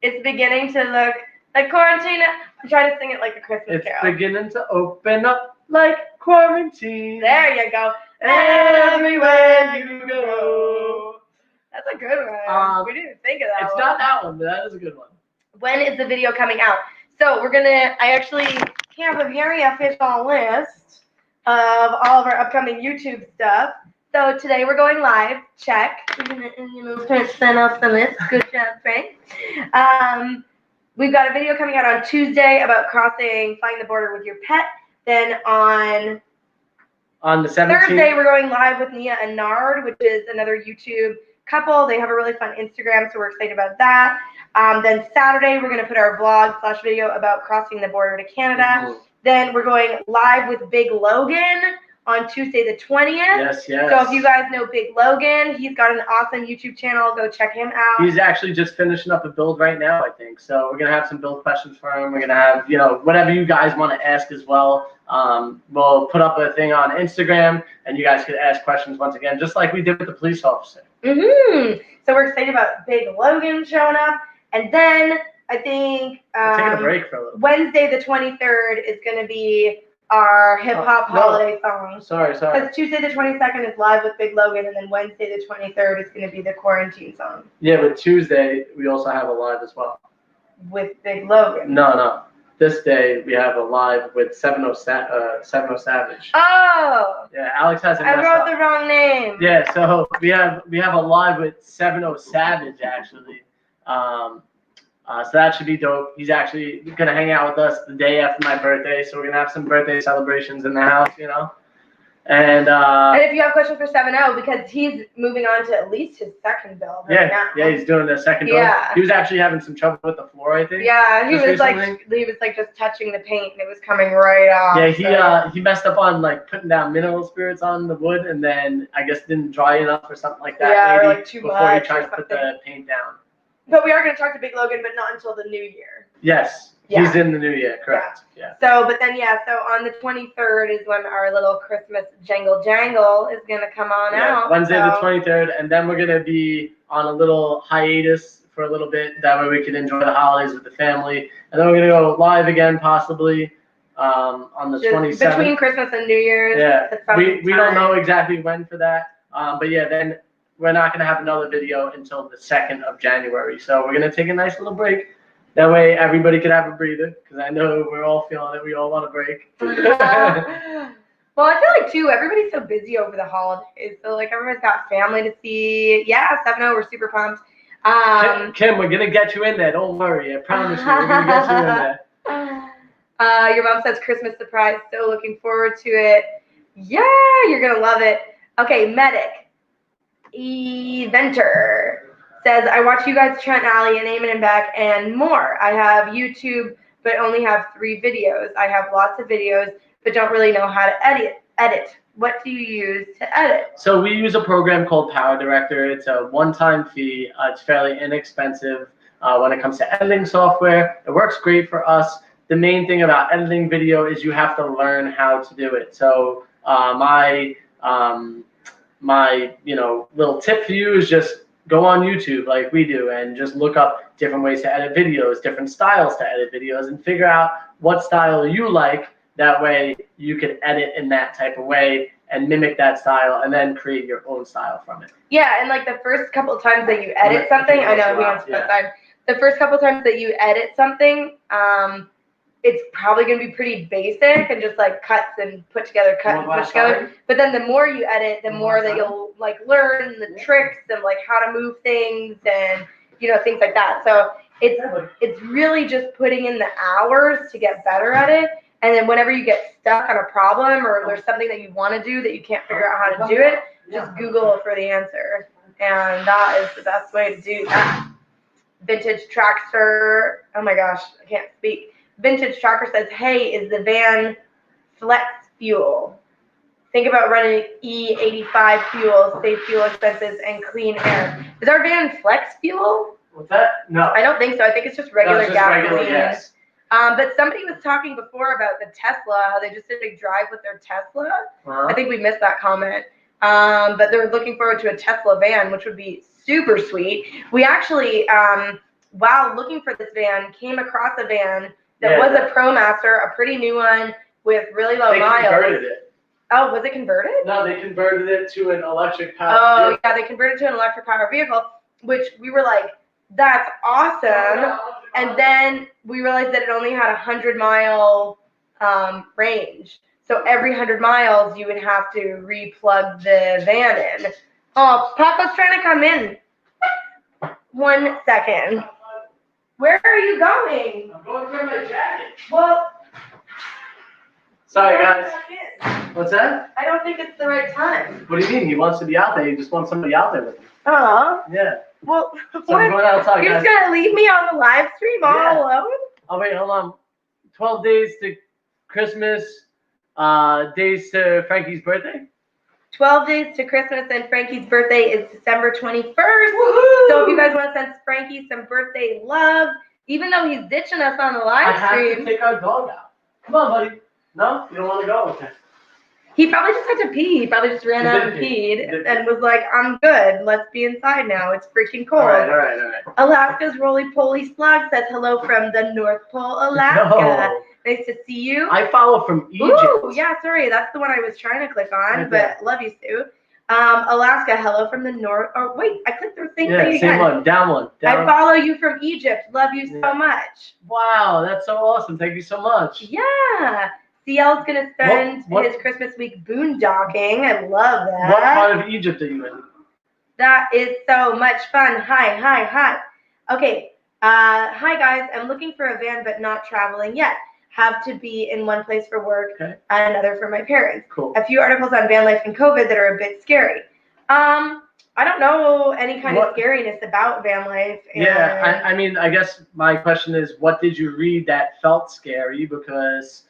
It's beginning to look like quarantine. I'm trying to sing it like a Christmas carol. It's beginning to open up like quarantine. There you go. Everywhere you go. That's a good one. We didn't think of that. It's not that one, but that is a good one. When is the video coming out? So I actually have a very official list of all of our upcoming YouTube stuff. So today we're going live. Check. Send off the list. Good job, Frank. We've got a video coming out on Tuesday about flying the border with your pet. Then on the 17th. Thursday, we're going live with Nia and Nard, which is another YouTube couple. They have a really fun Instagram, so we're excited about that. Then Saturday, we're going to put our vlog/video about crossing the border to Canada. Mm-hmm. Then we're going live with Big Logan on Tuesday the 20th. Yes. So if you guys know Big Logan, he's got an awesome YouTube channel. Go check him out. He's actually just finishing up a build right now, I think. So we're going to have some build questions for him. We're going to have, whatever you guys want to ask as well. We'll put up a thing on Instagram, and you guys could ask questions once again, just like we did with the police officer. Mm-hmm. So we're excited about Big Logan showing up. And then I think taking a break for a little. Wednesday the 23rd is going to be our hip-hop holiday song. Sorry. Because Tuesday the 22nd is live with Big Logan, and then Wednesday the 23rd is going to be the quarantine song. Yeah, but Tuesday we also have a live as well. With Big Logan? No. this day we have a live with 70 Savage. Oh. Yeah, Alex has it messed I wrote up. the wrong name. Yeah, so we have a live with 70 Savage actually. So that should be dope. He's actually gonna hang out with us the day after my birthday, so we're gonna have some birthday celebrations in the house, you know. And if you have questions for 7-0, because he's moving on to at least his second build right now. Yeah, he's doing the second build. He was actually having some trouble with the floor, I think. Yeah, he was like just touching the paint and it was coming right off. Yeah, he messed up on like putting down mineral spirits on the wood and then I guess didn't dry enough or something like that. Yeah, maybe, or like too before much he tried to put the paint down. But we are going to talk to Big Logan, but not until the new year. Yes. Yeah. He's in the new year, correct. Yeah. So, but then, so on the 23rd is when our little Christmas jangle is going to come on out. Wednesday the 23rd, and then we're going to be on a little hiatus for a little bit. That way we can enjoy the holidays with the family. And then we're going to go live again, possibly, on the 27th. Between Christmas and New Year's. Yeah. We don't know exactly when for that. But yeah, then we're not going to have another video until the 2nd of January. So we're going to take a nice little break. That way everybody could have a breather, because I know we're all feeling it. We all want a break. Well, I feel like, too, everybody's so busy over the holidays. So, like, everyone's got family to see. Yeah, 7-0, we're super pumped. Kim, we're going to get you in there. Don't worry. I promise you. We're going to get you in there. Your mom says Christmas surprise. So looking forward to it. Yeah, you're going to love it. Okay, Medic. Eventer says, I watch you guys, Trent and Allie, and Eamon and Beck, and more. I have YouTube, but only have 3 videos. I have lots of videos, but don't really know how to edit. What do you use to edit? So we use a program called Power Director. It's a one-time fee. It's fairly inexpensive when it comes to editing software. It works great for us. The main thing about editing video is you have to learn how to do it. So my little tip for you is just go on YouTube like we do and just look up different ways to edit videos, different styles to edit videos, and figure out what style you like. That way you can edit in that type of way and mimic that style and then create your own style from it. Yeah, and like the first couple of times that you edit something, I know we on split side. The first couple of times that you edit something, it's probably going to be pretty basic and just like cuts and put together. But then the more you edit, the more that you'll like learn the tricks and like how to move things and things like that. So it's really just putting in the hours to get better at it. And then whenever you get stuck on a problem or there's something that you want to do that you can't figure out how to do it, just Google for the answer. And that is the best way to do that. Vintage Trackster. Oh my gosh, I can't speak. Vintage Tracker says, hey, is the van flex fuel? Think about running E85 fuel, save fuel expenses, and clean air. Is our van flex fuel? What's that? No. I don't think so. I think it's just regular gasoline. Regular gas. But somebody was talking before about the Tesla, how they just did a drive with their Tesla. I think we missed that comment. But they're looking forward to a Tesla van, which would be super sweet. We actually, while looking for this van, came across a van that was a ProMaster, a pretty new one with really low miles. They converted it. Oh, was it converted? No, they converted it to an electric power vehicle. Yeah, they converted it to an electric power vehicle, which we were like, that's awesome. And then we realized that it only had 100-mile range. So every 100 miles, you would have to replug the van in. Oh, Papa's trying to come in. 1 second. Where are you going? I'm going to grab my jacket. Well, sorry, guys. What's that? I don't think it's the right time. What do you mean? He wants to be out there. He just wants somebody out there with him. Yeah. Well, so I'm going outside, you're guys. just going to leave me on the live stream all alone? Oh, wait, hold on. 12 days to Christmas, days to Frankie's birthday? 12 days to Christmas, and Frankie's birthday is December 21st. Woohoo! So if you guys want to send Frankie some birthday love, even though he's ditching us on the live stream. I have to take our dog out. Come on, buddy. No? You don't want to go? Okay. He probably just had to pee. He probably just ran out and peed and was like, I'm good. Let's be inside now. It's freaking cold. All right. Alaska's roly-poly slug says hello from the North Pole, Alaska. No. Nice to see you. I follow from Egypt. Ooh, yeah, sorry. That's the one I was trying to click on, but love you, Sue. Alaska, hello from the north. Oh, wait, I clicked the same thing again. Same one. Down one. I follow you from Egypt. Love you so much. Wow, that's so awesome. Thank you so much. Yeah. CL's going to spend his Christmas week boondocking. I love that. What part of Egypt are you in? That is so much fun. Hi. Okay. Hi, guys. I'm looking for a van, but not traveling yet. Have to be in one place for work and another for my parents. Cool. A few articles on van life and COVID that are a bit scary. I don't know any kind of scariness about van life. I mean, I guess my question is, what did you read that felt scary? Because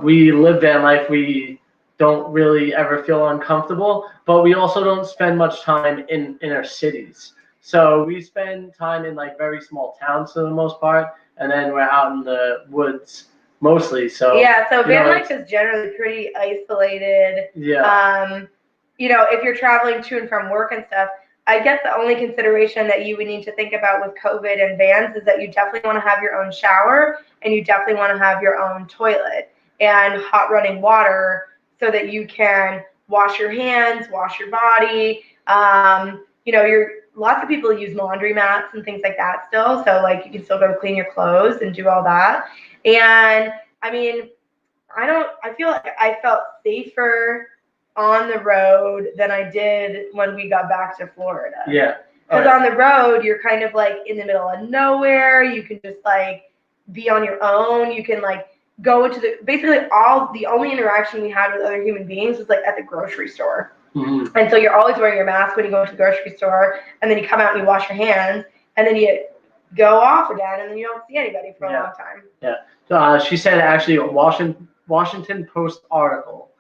we live van life, we don't really ever feel uncomfortable, but we also don't spend much time in inner cities. So we spend time in like very small towns for the most part, and then we're out in the woods mostly. So so van life is generally pretty isolated. If you're traveling to and from work and stuff, I guess the only consideration that you would need to think about with COVID and vans is that you definitely want to have your own shower, and you definitely want to have your own toilet and hot running water so that you can wash your hands, wash your body. Lots of people use laundry mats and things like that still. So like you can still go clean your clothes and do all that. And I mean, I feel like I felt safer on the road than I did when we got back to Florida. Yeah. Because on the road, you're kind of like in the middle of nowhere. You can just like be on your own. You can like go into the only interaction we had with other human beings was like at the grocery store. Mm-hmm. And so you're always wearing your mask when you go to the grocery store, and then you come out and you wash your hands, and then you go off again, and then you don't see anybody for a long time. Yeah. So, she said actually a Washington Post article,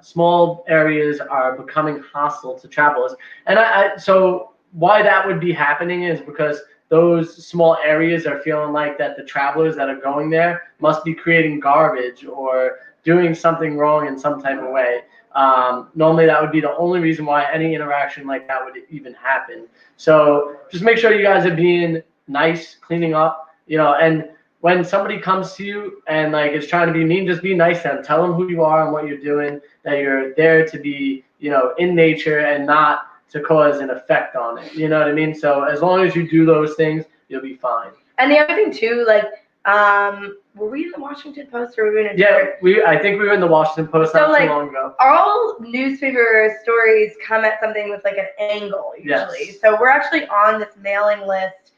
small areas are becoming hostile to travelers. And so why that would be happening is because those small areas are feeling like that the travelers that are going there must be creating garbage or doing something wrong in some type of way. Normally that would be the only reason why any interaction like that would even happen. So just make sure you guys are being nice, cleaning up, and when somebody comes to you and like is trying to be mean, just be nice to them. Tell them who you are and what you're doing, that you're there to be, in nature and not to cause an effect on it. You know what I mean? So as long as you do those things, you'll be fine. And the other thing too, like, were we in the Washington Post or were we in a different? I think we were in the Washington Post not too long ago. All newspaper stories come at something with like an angle usually. Yes. So we're actually on this mailing list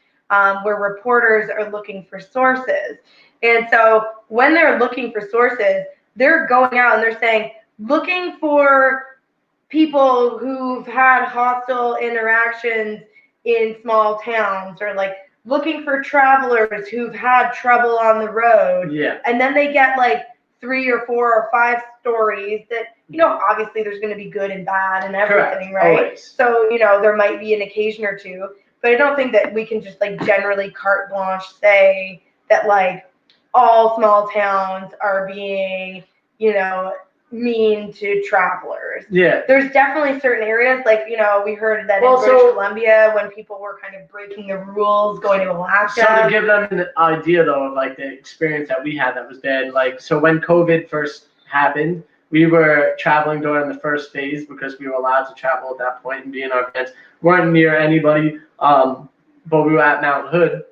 where reporters are looking for sources. And so when they're looking for sources, they're going out and they're saying, looking for people who've had hostile interactions in small towns, or like looking for travelers who've had trouble on the road. Yeah. And then they get like 3 or 4 or 5 stories that, obviously there's going to be good and bad and everything. Correct. Right? Always. So, there might be an occasion or two, but I don't think that we can just like generally carte blanche say that like all small towns are being, mean to travelers. Yeah. There's definitely certain areas, like, we heard that in British Columbia, when people were kind of breaking the rules, going to Alaska. So to give them an idea, though, of like the experience that we had that was bad, like, so when COVID first happened, we were traveling during the first phase because we were allowed to travel at that point and be in our vans. Weren't near anybody, but we were at Mount Hood.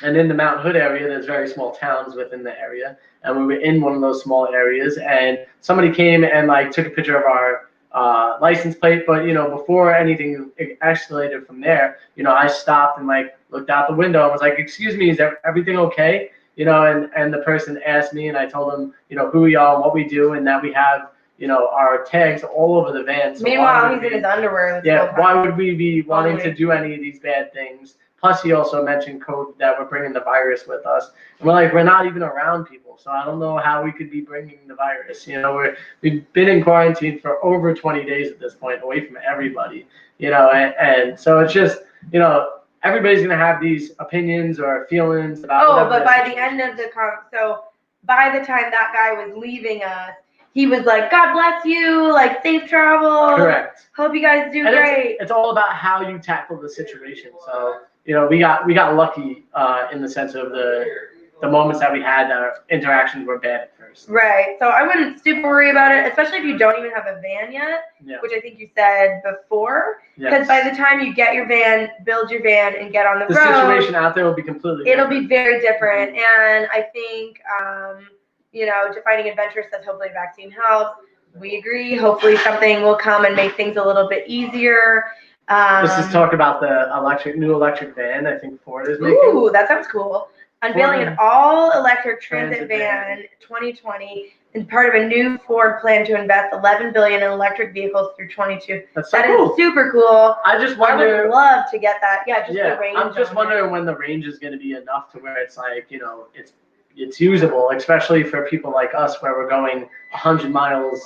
And in the Mount Hood area, there's very small towns within the area. And we were in one of those small areas, and somebody came and like took a picture of our license plate. But, before anything escalated from there, I stopped and like looked out the window and was like, excuse me, is everything okay? And the person asked me, and I told them, who we are and what we do, and that we have, our tags all over the van. So meanwhile, he's in his underwear. Why would we be wanting to do any of these bad things? Plus, he also mentioned COVID, that we're bringing the virus with us. And we're like, we're not even around people, so I don't know how we could be bringing the virus. We've been in quarantine for over 20 days at this point, away from everybody. And so it's just, everybody's gonna have these opinions or feelings about. Oh, but by the end of by the time that guy was leaving us, he was like, God bless you, like safe travel. Correct. Hope you guys do great. It's all about how you tackle the situation. So, we got lucky in the sense of the the moments that we had, our interactions were bad at first. Right. So I wouldn't super worry about it, especially if you don't even have a van yet, which I think you said before. Because by the time you get your van, build your van, and get on the road, the situation out there will be completely different. It'll be very different. And I think, defining adventure says hopefully vaccine helps. We agree. Hopefully something will come and make things a little bit easier. Let's just talk about the new electric van I think Ford is making. Ooh, that sounds cool. Unveiling an all-electric transit van 2020 and part of a new Ford plan to invest $11 billion in electric vehicles through 2022. That's so cool. Is super cool. I would love to get that. Yeah, the range. I'm just wondering when the range is going to be enough to where it's like, it's usable, especially for people like us where we're going 100 miles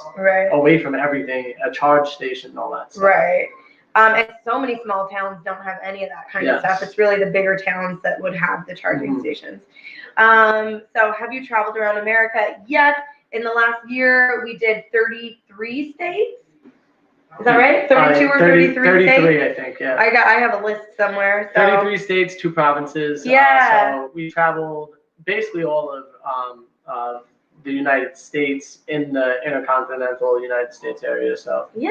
away from everything, a charge station and all that stuff. Right. And so many small towns don't have any of that kind of stuff. It's really the bigger towns that would have the charging stations. So have you traveled around America? Yes. In the last year, we did 33 states. Is that right? 32 or 33 states? 33, I think, yeah. I have a list somewhere. So. 33 states, 2 provinces. Yeah. So we traveled basically all of the United States in the intercontinental United States area. So yeah.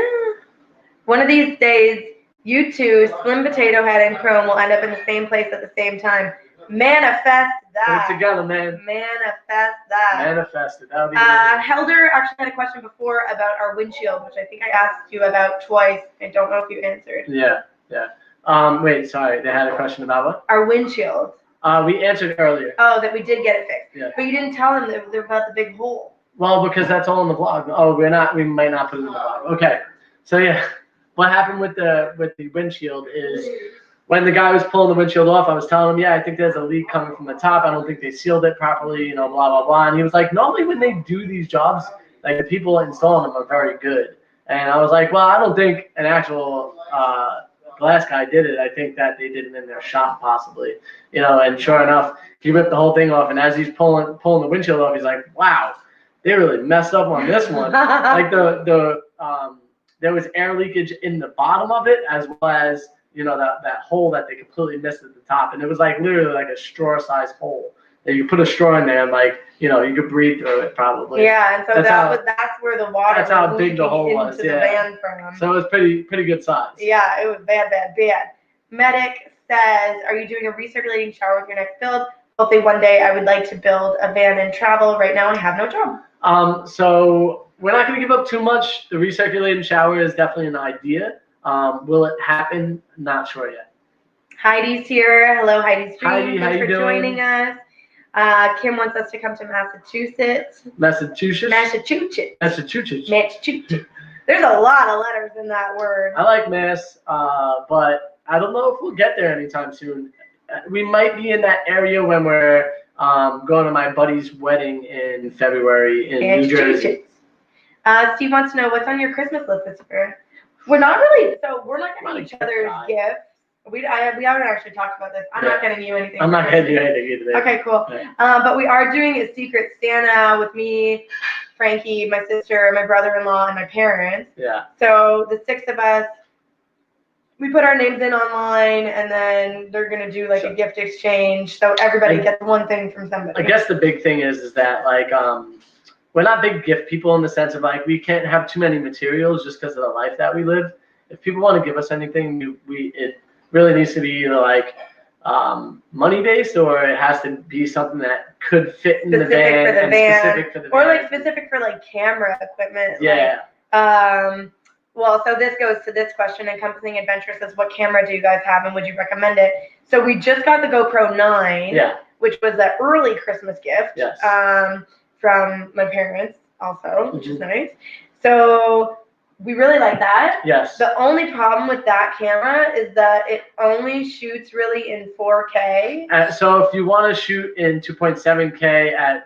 One of these days, you two, Slim Potato Head and Chrome, will end up in the same place at the same time. Manifest that. Put it together, man. Manifest that. Manifest it. That'll be Helder actually had a question before about our windshield, which I think I asked you about twice. I don't know if you answered. Yeah. Wait, sorry. They had a question about what? Our windshield. We answered earlier. Oh, that we did get it fixed. Yeah. But you didn't tell them they're about the big hole. Well, because that's all in the blog. Oh, we might not put it in the blog. Okay. So yeah. What happened with the windshield is when the guy was pulling the windshield off, I was telling him, I think there's a leak coming from the top. I don't think they sealed it properly, blah, blah, blah. And he was like, normally when they do these jobs, like the people installing them are very good. And I was like, well, I don't think an actual glass guy did it. I think that they did it in their shop possibly, and sure enough, he ripped the whole thing off. And as he's pulling the windshield off, he's like, wow, they really messed up on this one. Like there was air leakage in the bottom of it, as well as that hole that they completely missed at the top, and it was like literally like a straw-sized hole that you put a straw in there and you could breathe through it probably. Yeah, and so that's where the water. That's how big the hole was. The van from. So it was pretty good size. Yeah, it was bad. Medic says, "Are you doing a recirculating shower with your next build? Hopefully one day I would like to build a van and travel. Right now I have no job." So. We're not going to give up too much. The recirculating shower is definitely an idea. Will it happen? Not sure yet. Heidi's here. Hello, Heidi's Dream. Heidi, Thanks for joining us. Kim wants us to come to Massachusetts. Massachusetts. There's a lot of letters in that word. I like Mass, but I don't know if we'll get there anytime soon. We might be in that area when we're going to my buddy's wedding in February in New Jersey. Steve wants to know what's on your Christmas list this year. We're not getting each other's gifts. We haven't actually talked about this. I'm not getting you anything. I'm not getting you anything either. Okay, cool. Yeah. But we are doing a secret Santa with me, Frankie, my sister, my brother-in-law, and my parents. Yeah. So the 6 of us, we put our names in online, and then they're gonna do a gift exchange. So everybody gets one thing from somebody. I guess the big thing is that we're not big gift people in the sense of we can't have too many materials just because of the life that we live. If people want to give us anything, it really needs to be either money based, or it has to be something that could fit in the van, specific for the van, or specific for camera equipment. Yeah. Well, so this goes to this question. Encompassing Adventure says, what camera do you guys have and would you recommend it? So we just got the GoPro 9, which was the early Christmas gift. Yes. From my parents also, which is nice. So we really like that. Yes. The only problem with that camera is that it only shoots really in 4K. So if you want to shoot in 2.7K at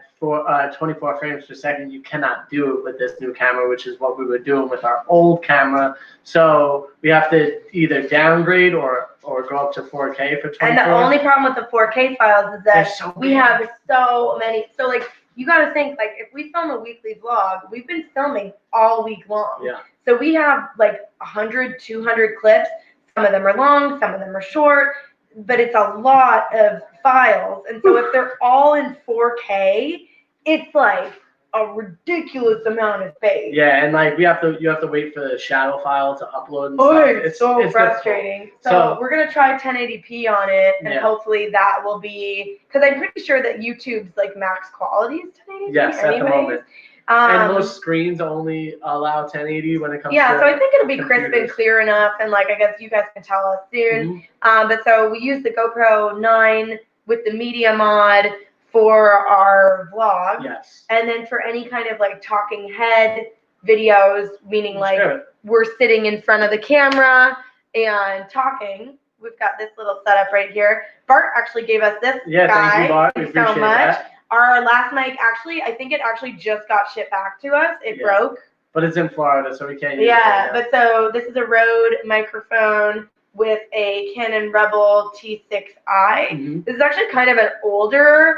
24 frames per second, you cannot do it with this new camera, which is what we were doing with our old camera. So we have to either downgrade or go up to 4K for 24. And the only problem with the 4K files is that we have so many. So you got to think, if we film a weekly vlog, we've been filming all week long. Yeah. So we have 100, 200 clips. Some of them are long, some of them are short. but it's a lot of files. And so if they're all in 4K, it's like a ridiculous amount of space. Yeah, and like you have to wait for the shadow file to upload and stuff. It's so frustrating. So we're gonna try 1080p on it, and hopefully that will be, because I'm pretty sure that YouTube's like max quality is 1080p. Yes, at the moment. And most screens only allow 1080 when it comes to so I think it'll be crisp and clear enough, and like I guess you guys can tell us soon. But so we use the GoPro 9 with the media mod for our vlog. Yes. And then for any kind of like talking head videos, meaning like we're sitting in front of the camera and talking, we've got this little setup right here. Bart actually gave us this guy. Thank you, Bart. We appreciate so much. That. Our last mic, actually, I think it actually just got shipped back to us. It broke. But it's in Florida, so we can't use it. Yeah, but so this is a Rode microphone with a Canon Rebel T6i. This is actually kind of an older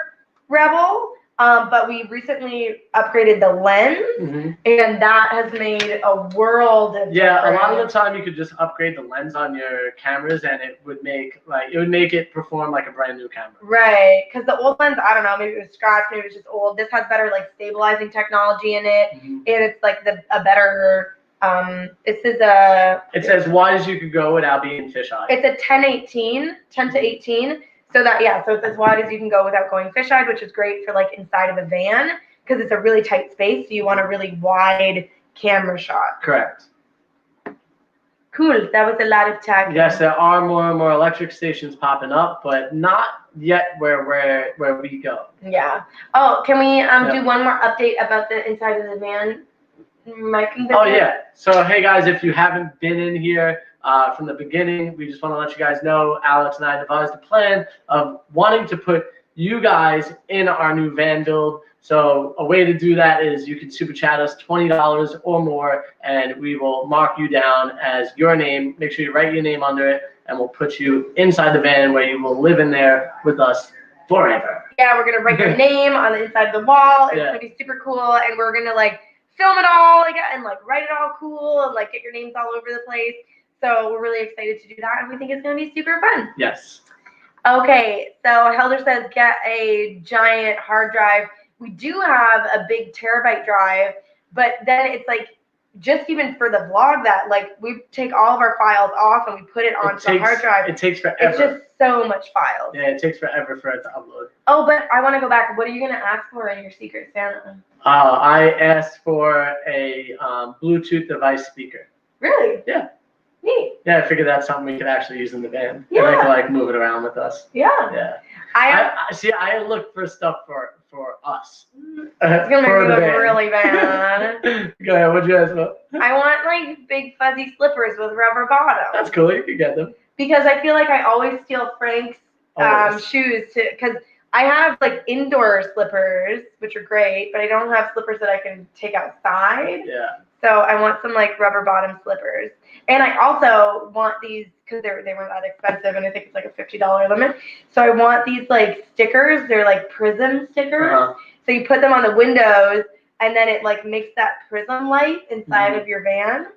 Rebel, but we recently upgraded the lens, and that has made a world of difference. A lot of the time you could just upgrade the lens on your cameras, and it would make it perform like a brand new camera. Right, because the old lens, I don't know, maybe it was scratched, maybe it was just old. This has better like stabilizing technology in it, and it's like a better. It says wide as you could go without being fisheye. It's a 10 to 18. So it's as wide as you can go without going fisheye, which is great for like inside of a van because it's a really tight space. So you want a really wide camera shot. Correct. Cool. That was a lot of tech. Yes, there are more and more electric stations popping up, but not yet where we go. Yeah. Oh, can we do one more update about the inside of the van? Oh yeah. So hey guys, if you haven't been in here from the beginning, we just want to let you guys know Alex and I devised a plan of wanting to put you guys in our new van build. So a way to do that is you can super chat us $20 or more, and we will mark you down as your name. Make sure you write your name under it, and we'll put you inside the van where you will live in there with us forever. Yeah, we're gonna write your name on the inside of the wall. It's gonna be super cool, and we're gonna like film it all and like write it all cool and like get your names all over the place. So we're really excited to do that, and we think it's going to be super fun. Yes. Okay, so Helder says get a giant hard drive. We do have a big terabyte drive, but then it's like just even for the vlog that like we take all of our files off and we put it onto the hard drive. It takes forever. It's just so much files. Yeah, it takes forever for it to upload. Oh, but I want to go back. What are you going to ask for in your Secret Santa? I asked for a Bluetooth device speaker. Really? Yeah. Neat. Yeah, I figured that's something we could actually use in the van. Yeah. And I could like move it around with us. Yeah. Yeah. I look for stuff for us. It's gonna make me look really bad. Go ahead. What'd you ask for? I want like big fuzzy slippers with rubber bottoms. That's cool. You can get them. Because I feel like I always steal Frank's shoes because I have like indoor slippers, which are great, but I don't have slippers that I can take outside. Yeah. So I want some like rubber bottom slippers. And I also want these, because they weren't that expensive, and I think it's like a $50 limit. So I want these like stickers. They're like prism stickers. So you put them on the windows, and then it like makes that prism light inside of your van.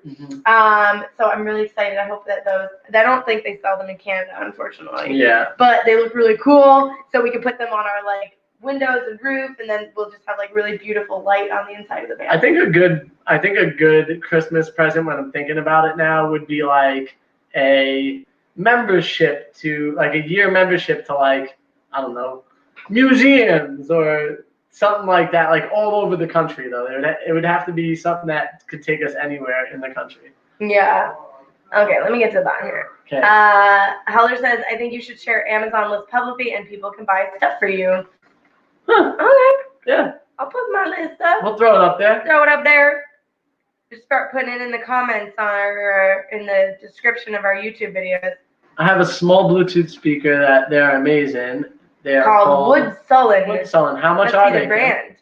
So I'm really excited. I hope that I don't think they sell them in Canada, unfortunately. Yeah. But they look really cool. So we can put them on our like windows and roof, and then we'll just have like really beautiful light on the inside of the van. I think a good Christmas present, when I'm thinking about it now, would be like a membership to like a year membership to like, I don't know, museums or something like that, like all over the country though. It would have to be something that could take us anywhere in the country. Yeah. Okay, let me get to that here. Okay. Heller says, I think you should share Amazon list publicly and people can buy stuff for you. Huh. Okay. Yeah. I'll put my list up. We'll throw it up there. Throw it up there. Just start putting it in the comments in the description of our YouTube videos. I have a small Bluetooth speaker that they're amazing. They're called Wood Sullen. Wood Sullen. How much are they? The brand.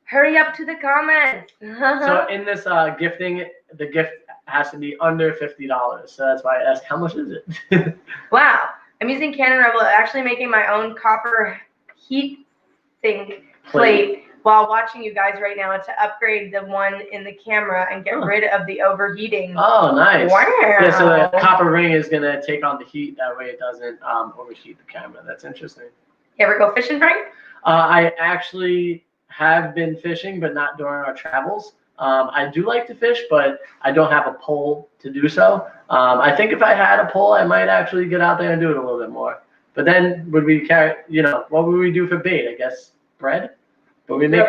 Hurry up to the comments. So in this gifting, the gift has to be under $50. So that's why I asked, how much is it? Wow. I'm using Canon Rebel, actually making my own copper heat sink plate while watching you guys right now to upgrade the one in the camera and get rid of the overheating. Oh, nice. Wow. Yeah, so the copper ring is going to take on the heat. That way it doesn't overheat the camera. That's interesting. You ever go fishing, Frank? I actually have been fishing, but not during our travels. I do like to fish, but I don't have a pole to do so. I think if I had a pole, I might actually get out there and do it a little bit more. But then would we carry, what would we do for bait? I guess bread? But we make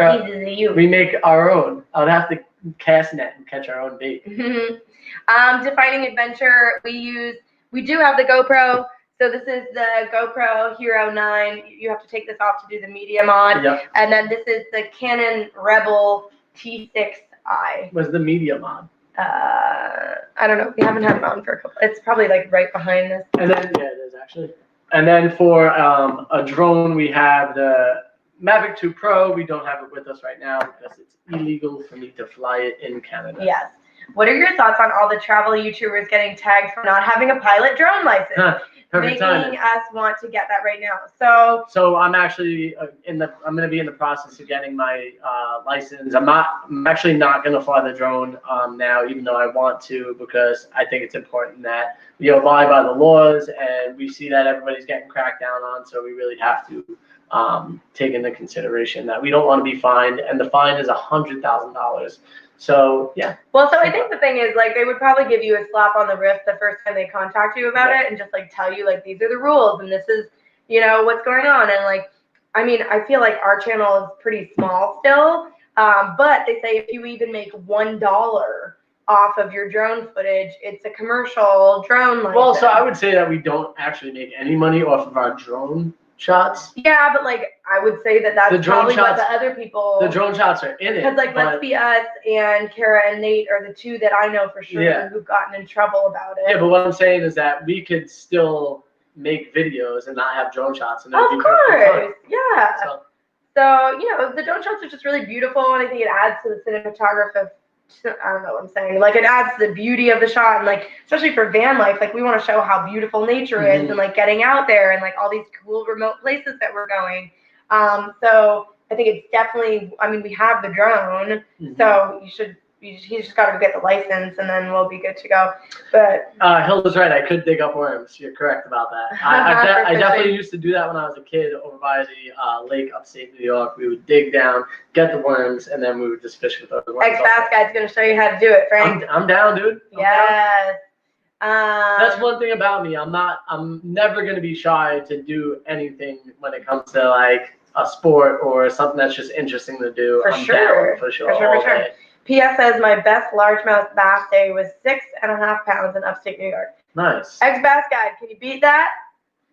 our own. I would have to cast net and catch our own bait. Defining adventure, we do have the GoPro. So this is the GoPro Hero 9. You have to take this off to do the media mod. Yep. And then this is the Canon Rebel T6i. What's the media mod? I don't know. We haven't had it on for a couple. It's probably like right behind this. And then yeah, it is actually. And then for a drone, we have the Mavic 2 Pro. We don't have it with us right now because it's illegal for me to fly it in Canada. Yes. What are your thoughts on all the travel YouTubers getting tagged for not having a pilot drone license? Perfect making us want to get that right now. So I'm actually I'm going to be in the process of getting my license. I'm actually not going to fly the drone now, even though I want to, because I think it's important that we abide by the laws, and we see that everybody's getting cracked down on. So we really have to take into consideration that we don't want to be fined, and the fine is $100,000. So yeah. Well, so I think the thing is, like, they would probably give you a slap on the wrist the first time they contact you about it, and just like tell you like these are the rules and this is what's going on. And like, I mean, I feel like our channel is pretty small still, but they say if you even make $1 off of your drone footage, it's a commercial drone license. Well, so I would say that we don't actually make any money off of our drone shots. Yeah, but like I would say that that's probably what the other people. The drone shots are in it. Because like Let's Be Us and Kara and Nate are the two that I know for sure who've gotten in trouble about it. Yeah, but what I'm saying is that we could still make videos and not have drone shots. And of course, yeah. So the drone shots are just really beautiful, and I think it adds to the cinematography. I don't know what I'm saying. Like, it adds to the beauty of the shot, and like especially for van life, like we want to show how beautiful nature is, and like getting out there and like all these cool remote places that we're going. So I think it's definitely. I mean, we have the drone, so he's just got to get the license, and then we'll be good to go. But Hilda's right. I could dig up worms. You're correct about that. I definitely used to do that when I was a kid over by the lake upstate New York. We would dig down, get the worms, and then we would just fish with those worms. Ex-Bass Guy's going to show you how to do it, Frank. I'm down, dude. Yes. That's one thing about me. I'm never going to be shy to do anything when it comes to like a sport or something that's just interesting to do. For sure. For sure. P.S. says my best largemouth bass day was 6.5 pounds in upstate New York. Nice. Ex-Bass Guy, can you beat that?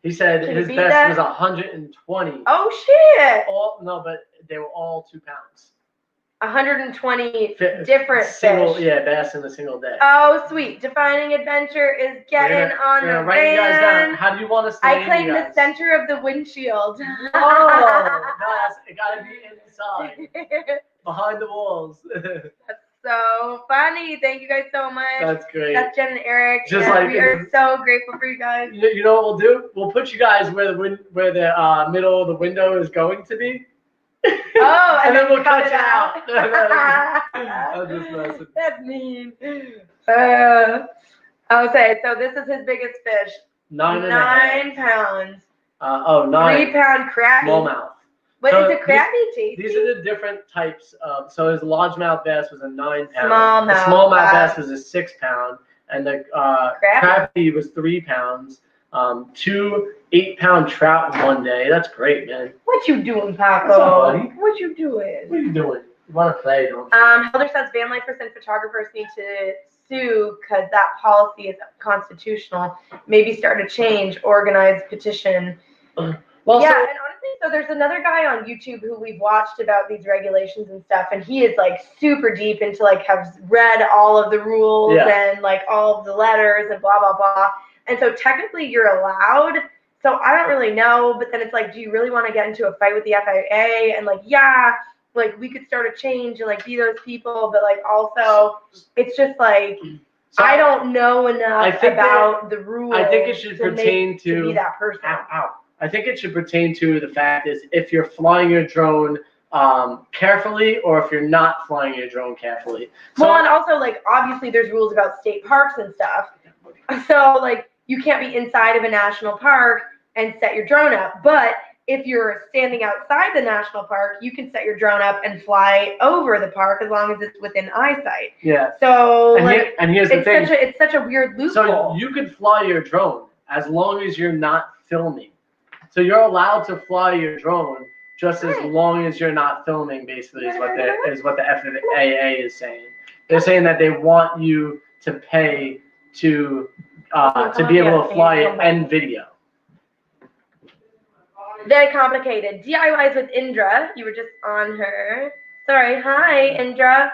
He said his best was 120. Oh shit! No, but they were all 2 pounds. 120 different fish. Bass in a single day. Oh sweet! Defining adventure is getting on the write you guys down. How do you want us to I claim the center of the windshield. Oh, nice! It gotta be inside. Behind the walls. That's so funny. Thank you guys so much. That's great. That's Jen and Eric. Just like we are so grateful for you guys. You know what we'll do? We'll put you guys where the middle of the window is going to be. Oh, and then we'll cut it out. That's mean. Okay, so this is his biggest fish. 9 pounds. 9. 3 pound crabby. Smallmouth. But so is it crabby tasty? These are the different types of. So his largemouth bass was a 9 pound. Smallmouth. The smallmouth bass was a 6 pound, and the crabby was 3 pounds. 2 8-pound trout one day. That's great, man. What you doing, Paco? What's up, buddy? What you doing? What are you doing? You want to play, don't you? Helder says van lifers and photographers need to sue because that policy is constitutional. Maybe start a change, organized petition. Well, yeah, and honestly, so there's another guy on YouTube who we've watched about these regulations and stuff, and he is like super deep into like has read all of the rules and like all of the letters and blah blah blah. And so technically you're allowed. So I don't really know, but then it's like, do you really want to get into a fight with the FAA? And like, like we could start a change and like be those people, but like also it's just like I don't know enough about the rules. I think it should pertain to be that person. I think it should pertain to the fact is if you're flying your drone carefully, or if you're not flying your drone carefully. So, well, and also, like, obviously there's rules about state parks and stuff. So, like, you can't be inside of a national park and set your drone up. But if you're standing outside the national park, you can set your drone up and fly over the park as long as it's within eyesight. Yeah. So, and here's the thing. It's such a weird loophole. So you could fly your drone as long as you're not filming. So you're allowed to fly your drone just as long as you're not filming, basically, is what the FnA is saying. They're saying that they want you to pay to be able to fly it and video. Very complicated. DIYs with Indra. You were just on her. Sorry. Hi, Indra.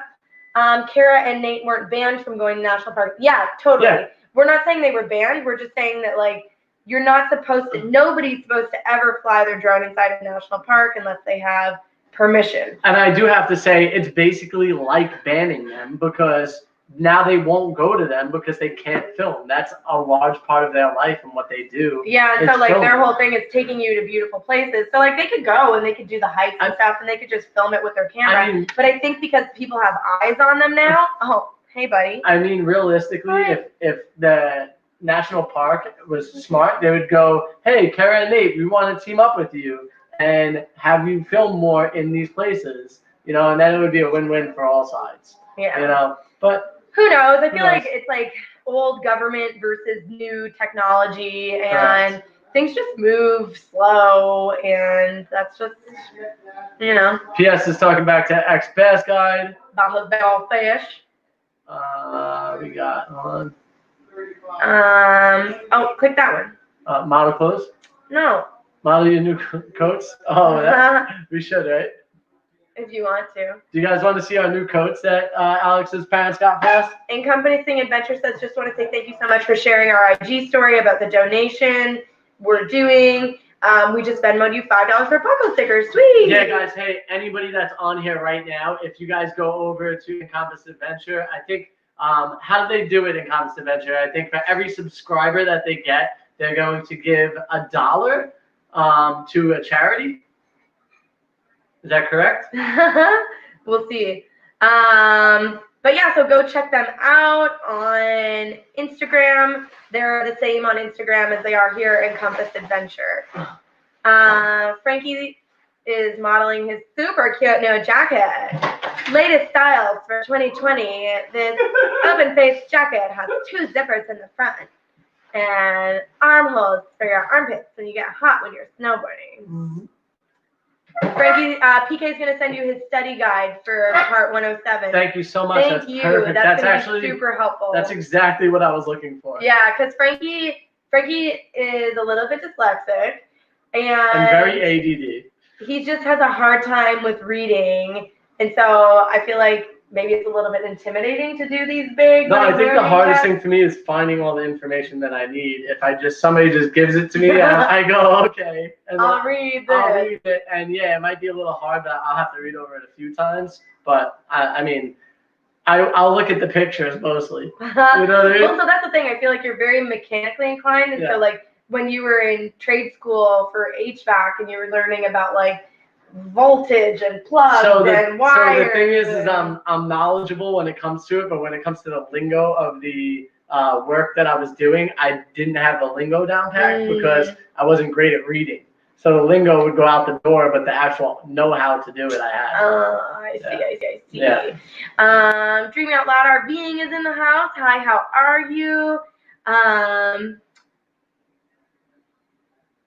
Kara and Nate weren't banned from going to national parks. Yeah, totally. Yeah. We're not saying they were banned. We're just saying that, like, you're not supposed to, nobody's supposed to ever fly their drone inside of a national park unless they have permission. And I do have to say, it's basically like banning them, because now they won't go to them because they can't film. That's a large part of their life and what they do. Yeah, and so, like, their whole thing is taking you to beautiful places. So, like, they could go and they could do the hikes and stuff, and they could just film it with their camera. But I think because people have eyes on them now, oh, hey, buddy. I mean, realistically, if the national park was smart, they would go, hey, Kara and Nate, we want to team up with you and have you film more in these places, you know, and then it would be a win-win for all sides. Yeah. You know, but who knows? I feel like it's like old government versus new technology, and things just move slow, and that's just, you know. PS is talking back to X-Bass Guide. About his big old fish. We got on. Oh, click that one. Model clothes? No. Model your new coats? Oh, we should, right? If you want to. Do you guys want to see our new coats that Alex's parents got for us? Encompassing Adventure says, just want to say thank you so much for sharing our IG story about the donation we're doing. We just Venmo'd you $5 for Poco stickers. Sweet. Yeah, guys. Hey, anybody that's on here right now, if you guys go over to Encompass Adventure, I think, how do they do it in Encompass Adventure? I think for every subscriber that they get, they're going to give $1 to a charity. Is that correct? We'll see. But yeah, so go check them out on Instagram. They're the same on Instagram as they are here in Encompass Adventure. Frankie is modeling his super cute new jacket. Latest styles for 2020. This open face jacket has 2 zippers in the front and armholes for your armpits when you get hot when you're snowboarding. Mm-hmm. Frankie, PK is going to send you his study guide for part 107. Thank you so much. Thank you. Perfect. That's actually super helpful. That's exactly what I was looking for. Yeah, because Frankie is a little bit dyslexic and very ADD. He just has a hard time with reading, and so I feel like maybe it's a little bit intimidating to do these big. No, I think the hardest thing for me is finding all the information that I need. If somebody just gives it to me, I go, okay. And I'll read it. And yeah, it might be a little hard, but I'll have to read over it a few times. But I mean, I'll look at the pictures mostly. You know what I mean? Well, so that's the thing. I feel like you're very mechanically inclined. And so, like, when you were in trade school for HVAC and you were learning about, like, voltage and plugs and wires. So the thing is I'm knowledgeable when it comes to it, but when it comes to the lingo of the work that I was doing, I didn't have the lingo down pat because I wasn't great at reading. So the lingo would go out the door, but the actual know-how to do it, I had. I see. Yeah. Dreaming Out Loud RVing is in the house. Hi, how are you?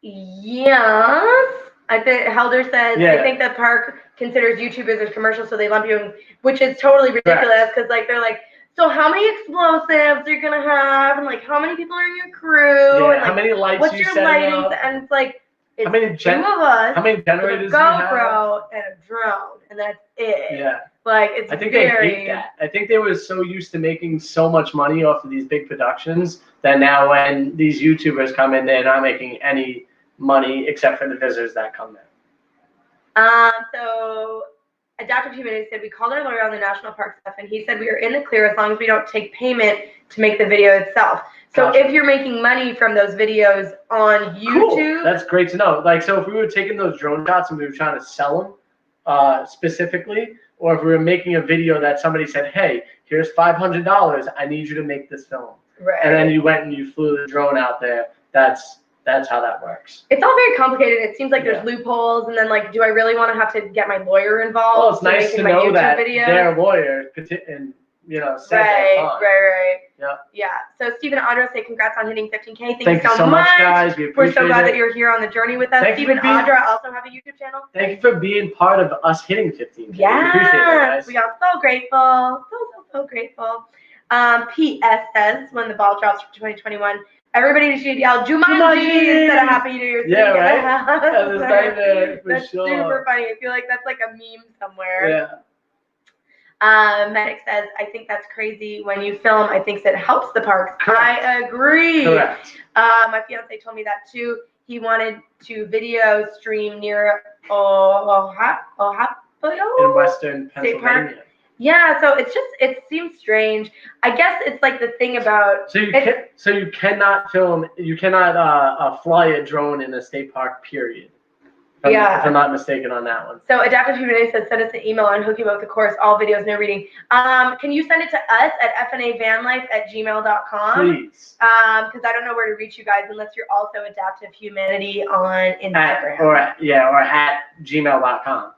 Yes. I think Helder says, I think the park considers YouTubers as commercials, so they lump you in, which is totally ridiculous because, like, they're like, so how many explosives are you going to have? And, like, how many people are in your crew? Yeah, and, like, how many lights what's your lighting? Up? And it's like, it's how many 2 of us, how many generators a GoPro and a drone, and that's it. Yeah. Like, it's I think they hate that. I think they were so used to making so much money off of these big productions that now when these YouTubers come in, they're not making any money except for the visitors that come there. So Adaptive Humanity said we called our lawyer on the national park stuff, and he said we are in the clear as long as we don't take payment to make the video itself. So if you're making money from those videos on YouTube, cool. That's great to know. Like, so if we were taking those drone shots and we were trying to sell them, specifically, or if we were making a video that somebody said, hey, here's $500, I need you to make this film. Right. And then you went and you flew the drone out there. That's how that works. It's all very complicated. It seems like there's loopholes, and then like, do I really want to have to get my lawyer involved? Well, it's nice to know that their lawyer and said right. Yep. Yeah. So Stephen and Audra say congrats on hitting 15K. Thank you so much, guys. We're so glad that you're here on the journey with us. Stephen and Audra also have a YouTube channel. Thank you for being part of us hitting 15K. Yes. We are so grateful. So grateful. PS says when the ball drops for 2021. Everybody should yell Jumanji instead of Happy New Year's. Yeah, right? That's super funny. I feel like that's like a meme somewhere. Yeah. Medic says, I think that's crazy. When you film, I think it helps the parks. Correct. I agree. Correct. My fiance told me that too. He wanted to video stream near Ohio in Western Pennsylvania. Yeah, so it seems strange. I guess it's like the thing about so you cannot film, you cannot fly a drone in a state park, period. If I'm not mistaken on that one. So Adaptive FnA says send us an email and hook you up with the course, all videos, no reading. Can you send it to us at FNAvanlife@gmail.com? Please. Because I don't know where to reach you guys unless you're also Adaptive Humanity on Instagram. Or at gmail.com.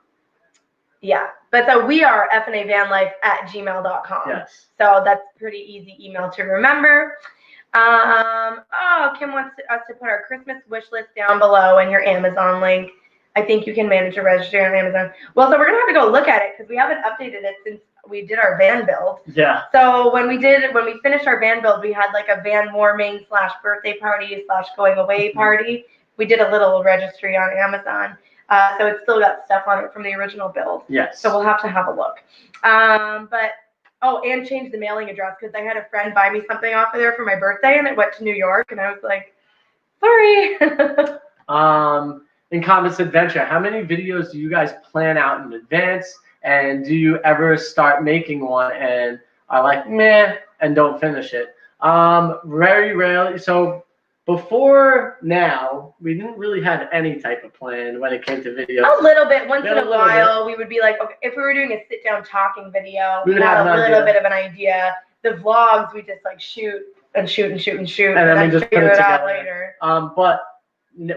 Yeah, but so we are FNAvanlife@gmail.com. Yes. So that's pretty easy email to remember. Kim wants us to put our Christmas wish list down below and your Amazon link. I think you can manage a registry on Amazon. Well, so we're gonna have to go look at it because we haven't updated it since we did our van build. Yeah. So when we finished our van build, we had like a van warming / birthday party / going away party. We did a little registry on Amazon. So it's still got stuff on it from the original build. Yes. So we'll have to have a look. And change the mailing address because I had a friend buy me something off of there for my birthday and it went to New York and I was like, sorry. In Comet's Adventure, how many videos do you guys plan out in advance? And do you ever start making one and are like, meh, and don't finish it? Very rarely. So before now, we didn't really have any type of plan when it came to videos. A little bit. Once in a while, we would be like, okay, if we were doing a sit-down talking video, we would have a little bit of an idea. The vlogs, we just like shoot, and then we just figure it out later. But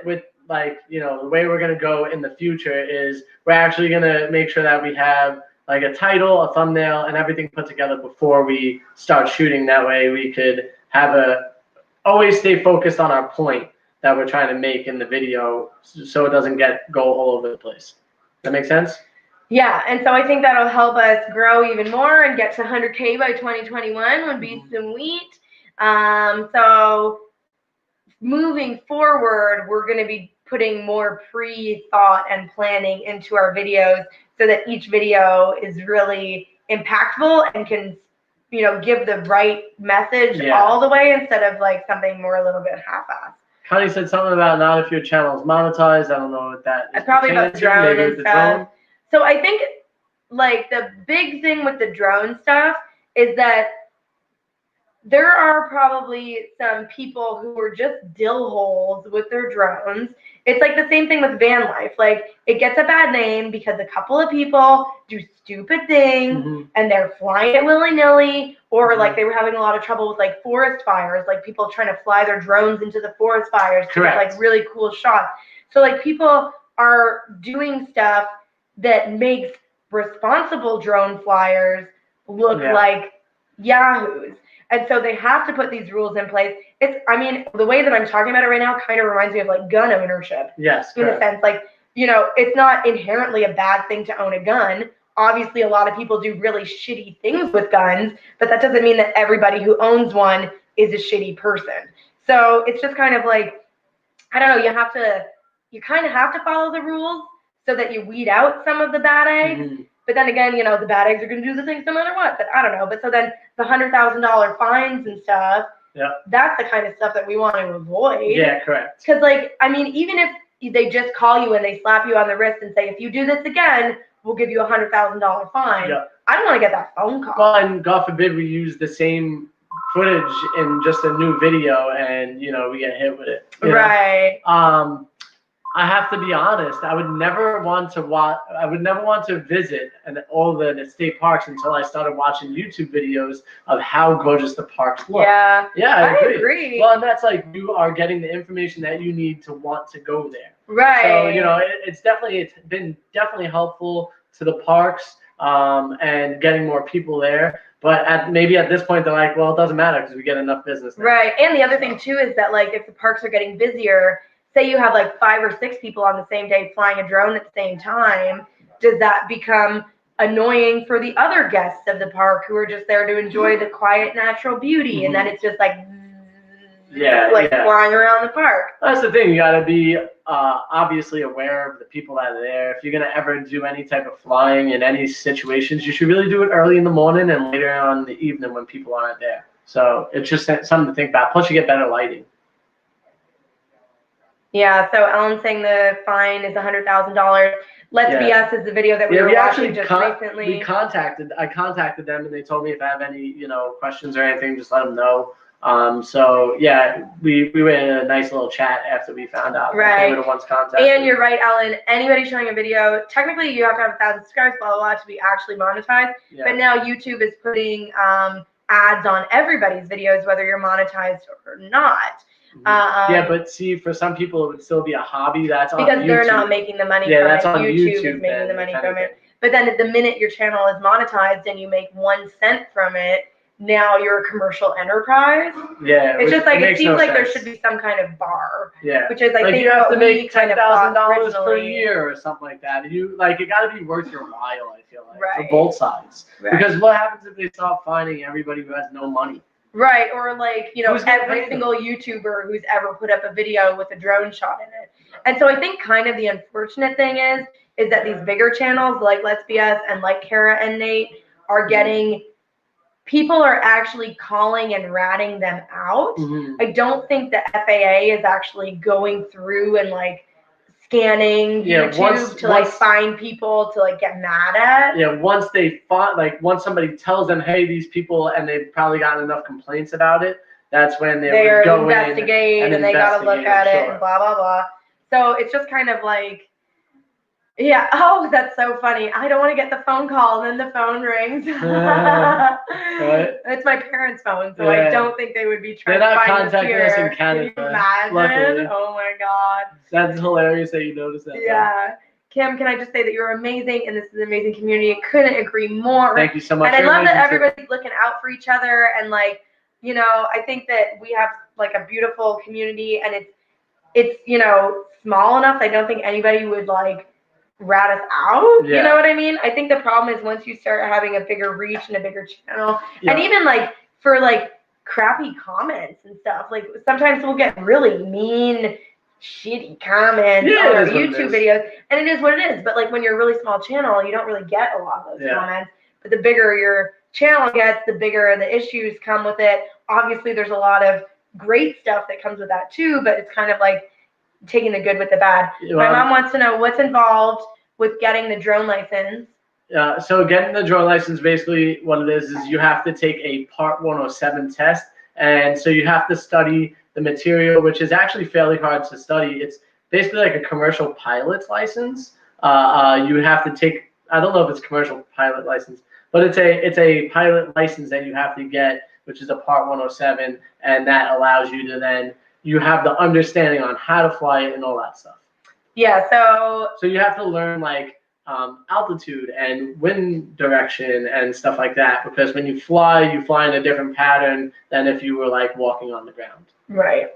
with the way we're gonna go in the future is we're actually gonna make sure that we have like a title, a thumbnail, and everything put together before we start shooting. That way, we could have always stay focused on our point that we're trying to make in the video so it doesn't go all over the place. That make sense? Yeah, and so I think that'll help us grow even more and get to 100K by 2021 would be sweet. So moving forward, we're going to be putting more pre-thought and planning into our videos so that each video is really impactful and can give the right message all the way instead of like something more a little bit half-assed. Connie said something about not if your channel is monetized. I don't know what that is. Probably about drone and stuff. So I think like the big thing with the drone stuff is that there are probably some people who are just dill holes with their drones. It's like the same thing with van life. Like it gets a bad name because a couple of people do stupid things and they're flying it willy-nilly, or like they were having a lot of trouble with like forest fires, like people trying to fly their drones into the forest fires to get like really cool shots. So like people are doing stuff that makes responsible drone flyers look like yahoos. And so they have to put these rules in place. The way that I'm talking about it right now kind of reminds me of like gun ownership. Yes. In a sense, like, it's not inherently a bad thing to own a gun. Obviously, a lot of people do really shitty things with guns, but that doesn't mean that everybody who owns one is a shitty person. So it's just kind of like, I don't know, you kind of have to follow the rules so that you weed out some of the bad eggs. But then again, the bad eggs are going to do the things no matter what. But I don't know. But so then the $100,000 fines and stuff, that's the kind of stuff that we want to avoid. Yeah, correct. Because, even if they just call you and they slap you on the wrist and say, if you do this again, we'll give you a $100,000 fine. I don't want to get that phone call. Well, and God forbid we use the same footage in just a new video and, we get hit with it. Right. I have to be honest. I would never want to watch. I would never want to visit all the state parks until I started watching YouTube videos of how gorgeous the parks look. Yeah. Yeah, I agree. Well, and that's like you are getting the information that you need to want to go there. Right. So it's been definitely helpful to the parks and getting more people there. But maybe at this point they're like, well, it doesn't matter because we get enough business now. Right. And the other thing too is that like if the parks are getting busier, say you have like 5 or 6 people on the same day flying a drone at the same time, does that become annoying for the other guests of the park who are just there to enjoy the quiet natural beauty? And then it's just like flying around the park. That's the thing. You got to be obviously aware of the people that are there. If you're going to ever do any type of flying in any situations, you should really do it early in the morning and later on in the evening when people aren't there. So it's just something to think about. Plus, you get better lighting. Yeah, so Ellen's saying the fine is $100,000. Let's Be Us is the video that we were watching just recently. I contacted them and they told me if I have any, questions or anything, just let them know. So yeah, we were in a nice little chat after we found out. Right. They were the ones contacted. And you're right, Ellen. Anybody showing a video, technically you have to have 1,000 subscribers, blah, blah, blah, to be actually monetized. Yeah. But now YouTube is putting ads on everybody's videos, whether you're monetized or not. Yeah, but see, for some people, it would still be a hobby. That's on because YouTube. They're not making the money from that's it. On YouTube is making the money from it. But then the minute your channel is monetized and you make 1 cent from it, now you're a commercial enterprise. Yeah, it's just like it seems like there should be some kind of bar. Yeah, which is I think you have to make $10,000 per year year or something like that. It got to be worth your while. I feel like right. For both sides, right. Because what happens if they start finding everybody who has no money? Right, or like every single YouTuber who's ever put up a video with a drone shot in it. And so I think kind of the unfortunate thing is that these bigger channels like Let's Be Us and like Kara and Nate are getting. People are actually calling and ratting them out. I don't think the FAA is actually going through and like scanning YouTube to find people to get mad at. Yeah, once somebody tells them, hey, these people, and they've probably gotten enough complaints about it, that's when they would go investigate in and they got to look at it and blah, blah, blah. So it's just kind of like, yeah. Oh, that's so funny. I don't want to get the phone call, and then the phone rings. Right? It's my parents' phone, so I don't think they would be trying to find us here. They're not contacting us in Canada. Can you imagine? Luckily. Oh my God. That's hilarious that you noticed that. Yeah. Kim, can I just say that you're amazing, and this is an amazing community. I couldn't agree more. Thank you so much. And I love that everybody's looking out for each other, and I think that we have a beautiful community, and it's small enough. I don't think anybody would rat us out. You know what I mean? I think the problem is once you start having a bigger reach and a bigger channel, and even for crappy comments and stuff, sometimes we'll get really mean, shitty comments on our YouTube videos, and it is what it is. But when you're a really small channel, you don't really get a lot of those comments. But the bigger your channel gets, the bigger the issues come with it. Obviously, there's a lot of great stuff that comes with that too, but it's kind of taking the good with the bad. My mom wants to know what's involved with getting the drone license. So getting the drone license, basically what it is you have to take a Part 107 test. And so you have to study the material, which is actually fairly hard to study. It's basically like a commercial pilot's license. You have to take, I don't know if it's commercial pilot license, but it's a pilot license that you have to get, which is a Part 107. And that allows you to then, you have the understanding on how to fly it and all that stuff. Yeah, so you have to learn altitude and wind direction and stuff like that, because when you fly in a different pattern than if you were walking on the ground. Right.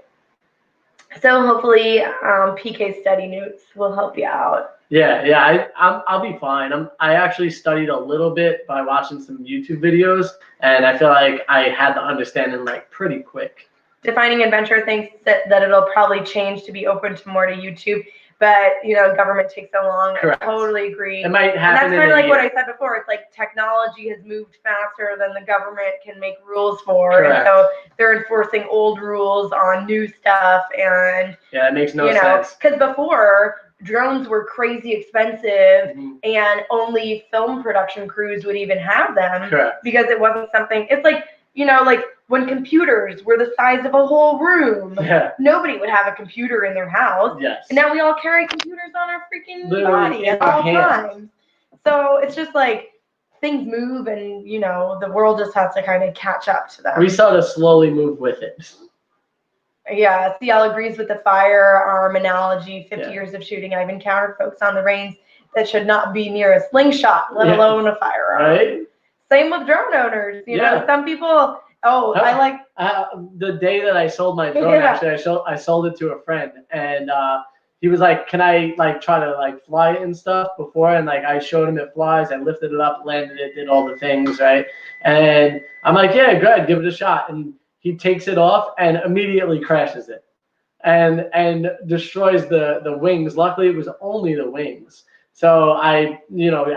So hopefully PK study notes will help you out. Yeah, I'll be fine. I actually studied a little bit by watching some YouTube videos, and I feel like I had the understanding pretty quick. Defining Adventure thinks that it'll probably change to be open to more to YouTube, but government takes so long. Correct. I totally agree. It might happen. And that's kind of what I said before. It's technology has moved faster than the government can make rules for. Correct. And so they're enforcing old rules on new stuff, and that makes no sense. Because before drones were crazy expensive, and only film production crews would even have them. Correct. Because it wasn't something. It's you know, like when computers were the size of a whole room, nobody would have a computer in their house. Yes. And now we all carry computers on our freaking Literally body at all times. So it's just like things move, and you know, the world just has to kind of catch up to them. We saw to slowly move with it. Yeah, CL agrees with the firearm analogy. 50 years of shooting, I've encountered folks on the range that should not be near a slingshot, let alone a firearm. Right? Same with drone owners. You know, some people. I like the day that I sold my drone. Actually, I sold it to a friend, and he was like, "Can I like try to like fly it and stuff before?" And like I showed him it flies. I lifted it up, landed it, did all the things right. And I'm like, "Yeah, good, give it a shot." And he takes it off and immediately crashes it, and destroys the wings. Luckily, it was only the wings. So I,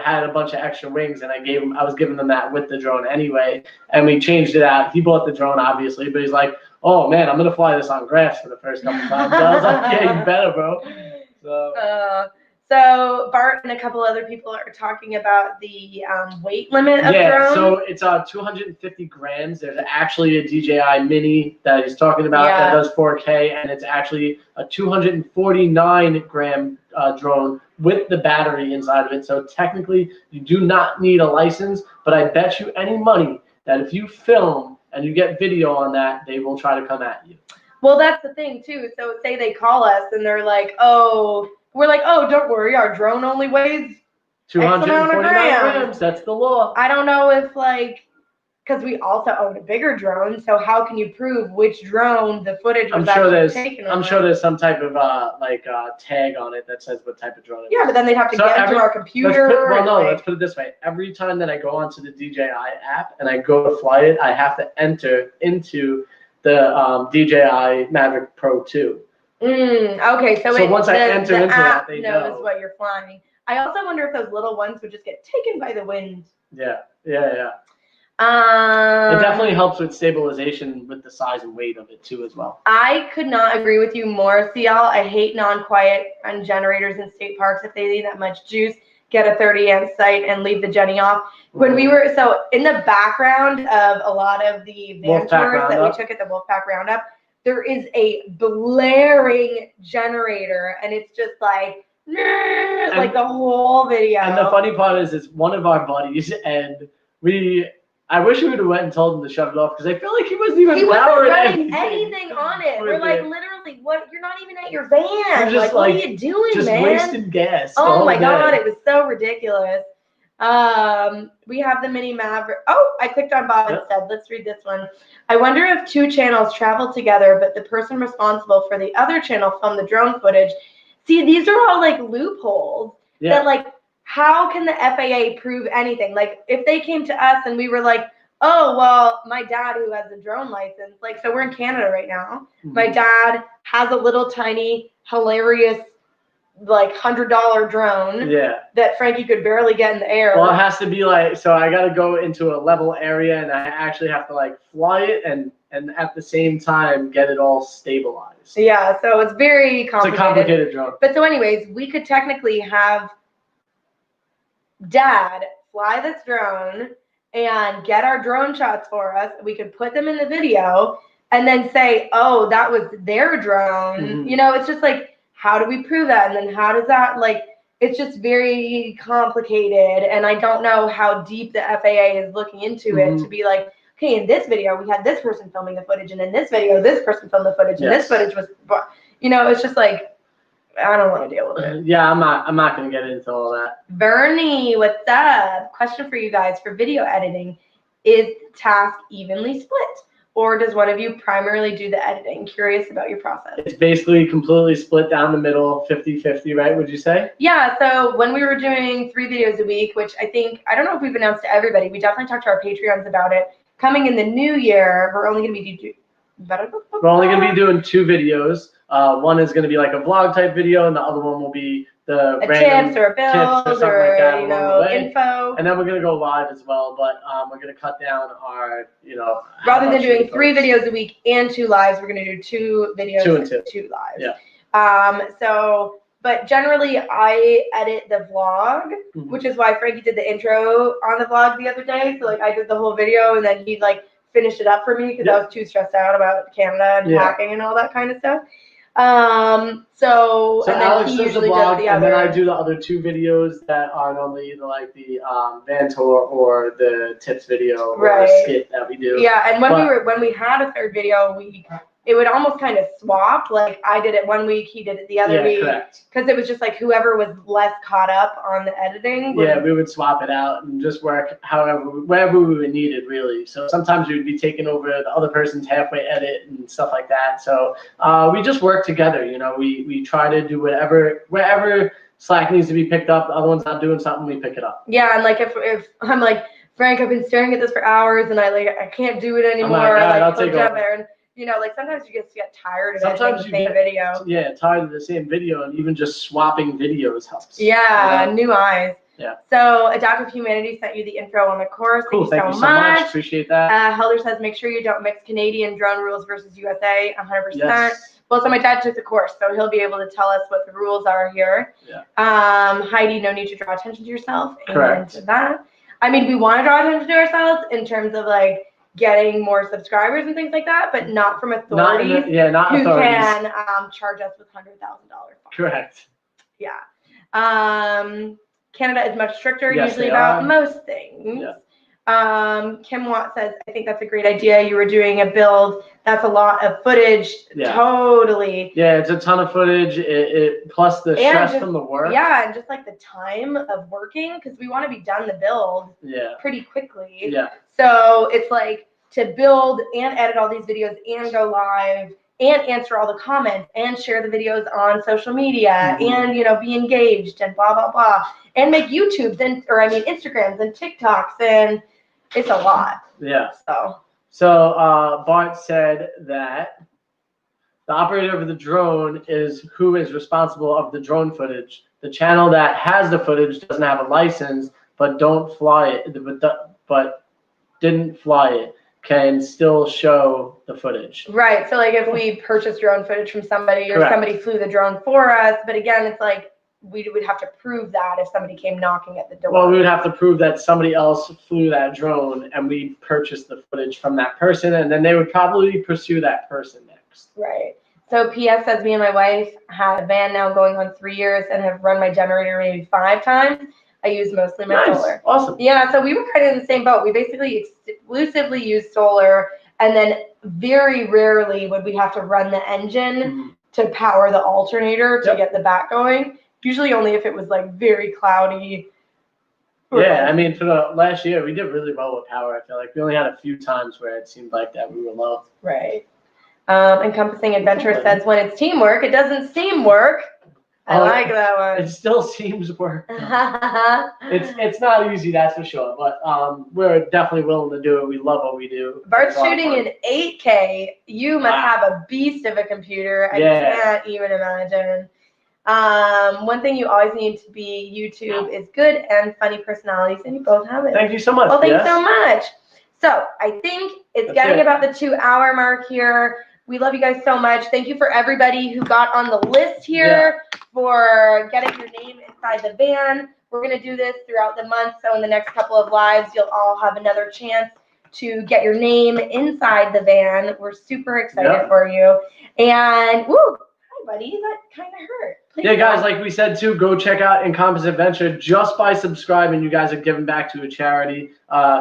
had a bunch of extra wings, and I was giving them that with the drone anyway, and we changed it out. He bought the drone, obviously, but he's like, "Oh man, I'm gonna fly this on grass for the first couple times." So I was like, "Yeah, you better, bro." So Bart and a couple other people are talking about the weight limit of drones. Yeah, so it's 250 grams. There's actually a DJI Mini that he's talking about that does 4K, and it's actually a 249 gram drone with the battery inside of it. So technically, you do not need a license, but I bet you any money that if you film and you get video on that, they will try to come at you. Well, that's the thing too. So say they call us and they're like, "Oh," we're like, "Oh, don't worry, our drone only weighs 249 grams. That's the law." I don't know if because we also own a bigger drone, so how can you prove which drone the footage was actually taken on? I'm sure there's some type of tag on it that says what type of drone it is. Yeah, but then they'd have to get into our computer. Let's put it this way. Every time that I go onto the DJI app and I go to fly it, I have to enter into the DJI Mavic Pro 2. Okay, so once I enter into that, they knows what you're flying. I also wonder if those little ones would just get taken by the wind. Yeah. It definitely helps with stabilization with the size and weight of it too as well. I could not agree with you more, CL. I hate non-quiet on generators in state parks. If they need that much juice, get a 30 amp site and leave the Jenny off. When we were, in the background of a lot of the van tours that we took at the Wolfpack Roundup, there is a blaring generator, and it's just like the whole video. And the funny part is, it's one of our buddies, and I wish we would have went and told him to shut it off, because I feel like he wasn't even running anything on it. We're like, literally, what? You're not even at your van. Just what are you doing, just man? Just wasting gas. Oh my God, it was so ridiculous. We have the Mini Maverick. Oh, I clicked on Bob instead. Let's read this one. I wonder if two channels travel together, but the person responsible for the other channel filmed the drone footage. See, these are all loopholes that how can the FAA prove anything? If they came to us and we were like, "Oh, well, my dad who has a drone license," so we're in Canada right now. Mm-hmm. My dad has a little tiny, hilarious, $100 drone that Frankie could barely get in the air. Well, it has to be so I got to go into a level area, and I actually have to fly it and at the same time get it all stabilized. Yeah, so it's very complicated. It's a complicated drone. But so anyways, we could technically have Dad fly this drone and get our drone shots for us. We could put them in the video and then say, "Oh, that was their drone." Mm-hmm. It's just how do we prove that? And then how does that it's just very complicated, and I don't know how deep the FAA is looking into it to be okay, in this video we had this person filming the footage, and in this video this person filmed the footage, and this footage was it's just I don't want to deal with it. Yeah, I'm not going to get into all that. Bernie, what's up? Question for you guys. For video editing, is the task evenly split? Or does one of you primarily do the editing? Curious about your process. It's basically completely split down the middle, 50-50, right? Would you say? Yeah, so when we were doing 3 videos a week, which I don't know if we've announced to everybody. We definitely talked to our Patreons about it. Coming in the new year, we're only going to be doing 2 videos. One is going to be a vlog type video, and the other one will be the tips or a build or info. And then we're going to go live as well, but we're going to cut down our, rather than doing 3 videos a week and 2 lives, we're going to do 2 videos 2 and 2 lives. Yeah. But generally I edit the vlog, which is why Frankie did the intro on the vlog the other day. So I did the whole video, and then he finish it up for me because I was too stressed out about Canada and packing and all that kind of stuff. So and then Alex he does usually the vlog, does the and other. then I do the other 2 videos that are normally either like the van tour or the tips video or a skit that we do. Yeah, and when we had a 3rd video, it would almost kind of swap. Like I did it one week, he did it the other week. Because it was just like whoever was less caught up on the editing. We would swap it out and just work wherever we would need it, really. So sometimes we would be taking over the other person's halfway edit and stuff like that. So we just work together. You know, we try to do wherever slack needs to be picked up. The other one's not doing something, we pick it up. Yeah, and like if I'm like, Frank, I've been staring at this for hours and I can't do it anymore. I'm like, all right, I'll take over. There. And, you know, like sometimes you just get tired of editing the same video. Yeah, tired of the same video, and even just swapping videos helps. Yeah, new eyes. Yeah. So Adaptive Humanity sent you the info on the course. Cool, thank you so much. Appreciate that. Helder says, make sure you don't mix Canadian drone rules versus USA, 100%. Yes. Well, so my dad took the course, so he'll be able to tell us what the rules are here. Yeah. Heidi, no need to draw attention to yourself. Correct. And that. I mean, we want to draw attention to ourselves in terms of like getting more subscribers and things like that, but not from authorities. Not who authorities. Can charge us with $100,000 fines. Correct. Yeah. Canada is much stricter usually about most things. Yeah. Kim Watt says, I think that's a great idea. You were doing a build. That's a lot of footage. Yeah. Totally. Yeah, it's a ton of footage. It plus the stress from the work. Yeah, and just like the time of working, because we want to be done the build pretty quickly. Yeah. So it's like to build and edit all these videos and go live and answer all the comments and share the videos on social media and, you know, be engaged and blah, blah, blah. And make YouTubes Instagrams and TikToks, and it's a lot. Yeah. So Bart said that the operator of the drone is who is responsible of the drone footage. The channel that has the footage doesn't have a license, but don't fly it, but didn't fly it, can still show the footage. Right. So like if we purchased drone footage from somebody or somebody flew the drone for us, but again, it's like we would have to prove that if somebody came knocking at the door. Well, we would have to prove that somebody else flew that drone and we purchased the footage from that person, and then they would probably pursue that person next. Right. So PS says, me and my wife have a van now going on 3 years and have run my generator maybe 5 times. I use mostly my solar. Awesome. Yeah, so we were kind of in the same boat. We basically exclusively use solar, and then very rarely would we have to run the engine to power the alternator to get the back going. Usually only if it was like very cloudy. Yeah, I mean, for the last year, we did really well with power. I feel like we only had a few times where it seemed like that we were low. Right. Encompassing Adventure says, when it's teamwork, it doesn't seem work. I like that one. It still seems work. It's not easy, that's for sure. But we're definitely willing to do it. We love what we do. Bart's shooting in 8K. You must have a beast of a computer. I can't even imagine. One thing you always need to be YouTube is good and funny personalities, and you both have it. Thank you so much. Well, thanks so much. So I think it's getting about the 2-hour mark here. We love you guys so much. Thank you for everybody who got on the list here for getting your name inside the van. We're going to do this throughout the month. So in the next couple of lives, you'll all have another chance to get your name inside the van. We're super excited for you. And woo, hi buddy, that kind of hurt. Please guys, like we said too, go check out Encompass Adventure. Just by subscribing, you guys are giving back to a charity.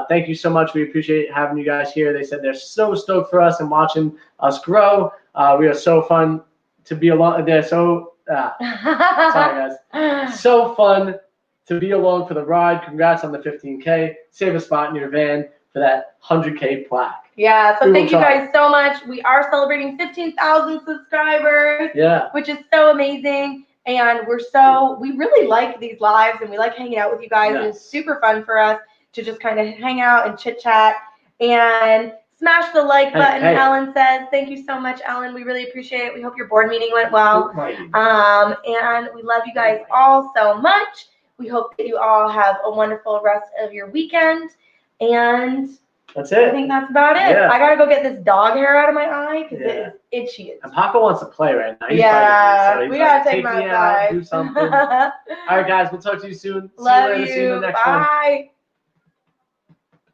Thank you so much. We appreciate having you guys here. They said they're so stoked for us and watching us grow. We are so fun to be along. They're so sorry guys. So fun to be along for the ride. Congrats on the 15K. Save a spot in your van for that 100K plaque. Yeah, so thank you guys so much. We are celebrating 15,000 subscribers, which is so amazing. And we really like these lives, and we like hanging out with you guys. And it's super fun for us to just kind of hang out and chit chat and smash the like button. Ellen says, thank you so much, Ellen. We really appreciate it. We hope your board meeting went well. And we love you guys all so much. We hope that you all have a wonderful rest of your weekend. And that's it. I think that's about it. I gotta go get this dog hair out of my eye because it is itchy. And Papa wants to play right now. He's we gotta take him outside. Do something. All right, guys. We'll talk to you soon. Love See you later. See you in the next one. Bye.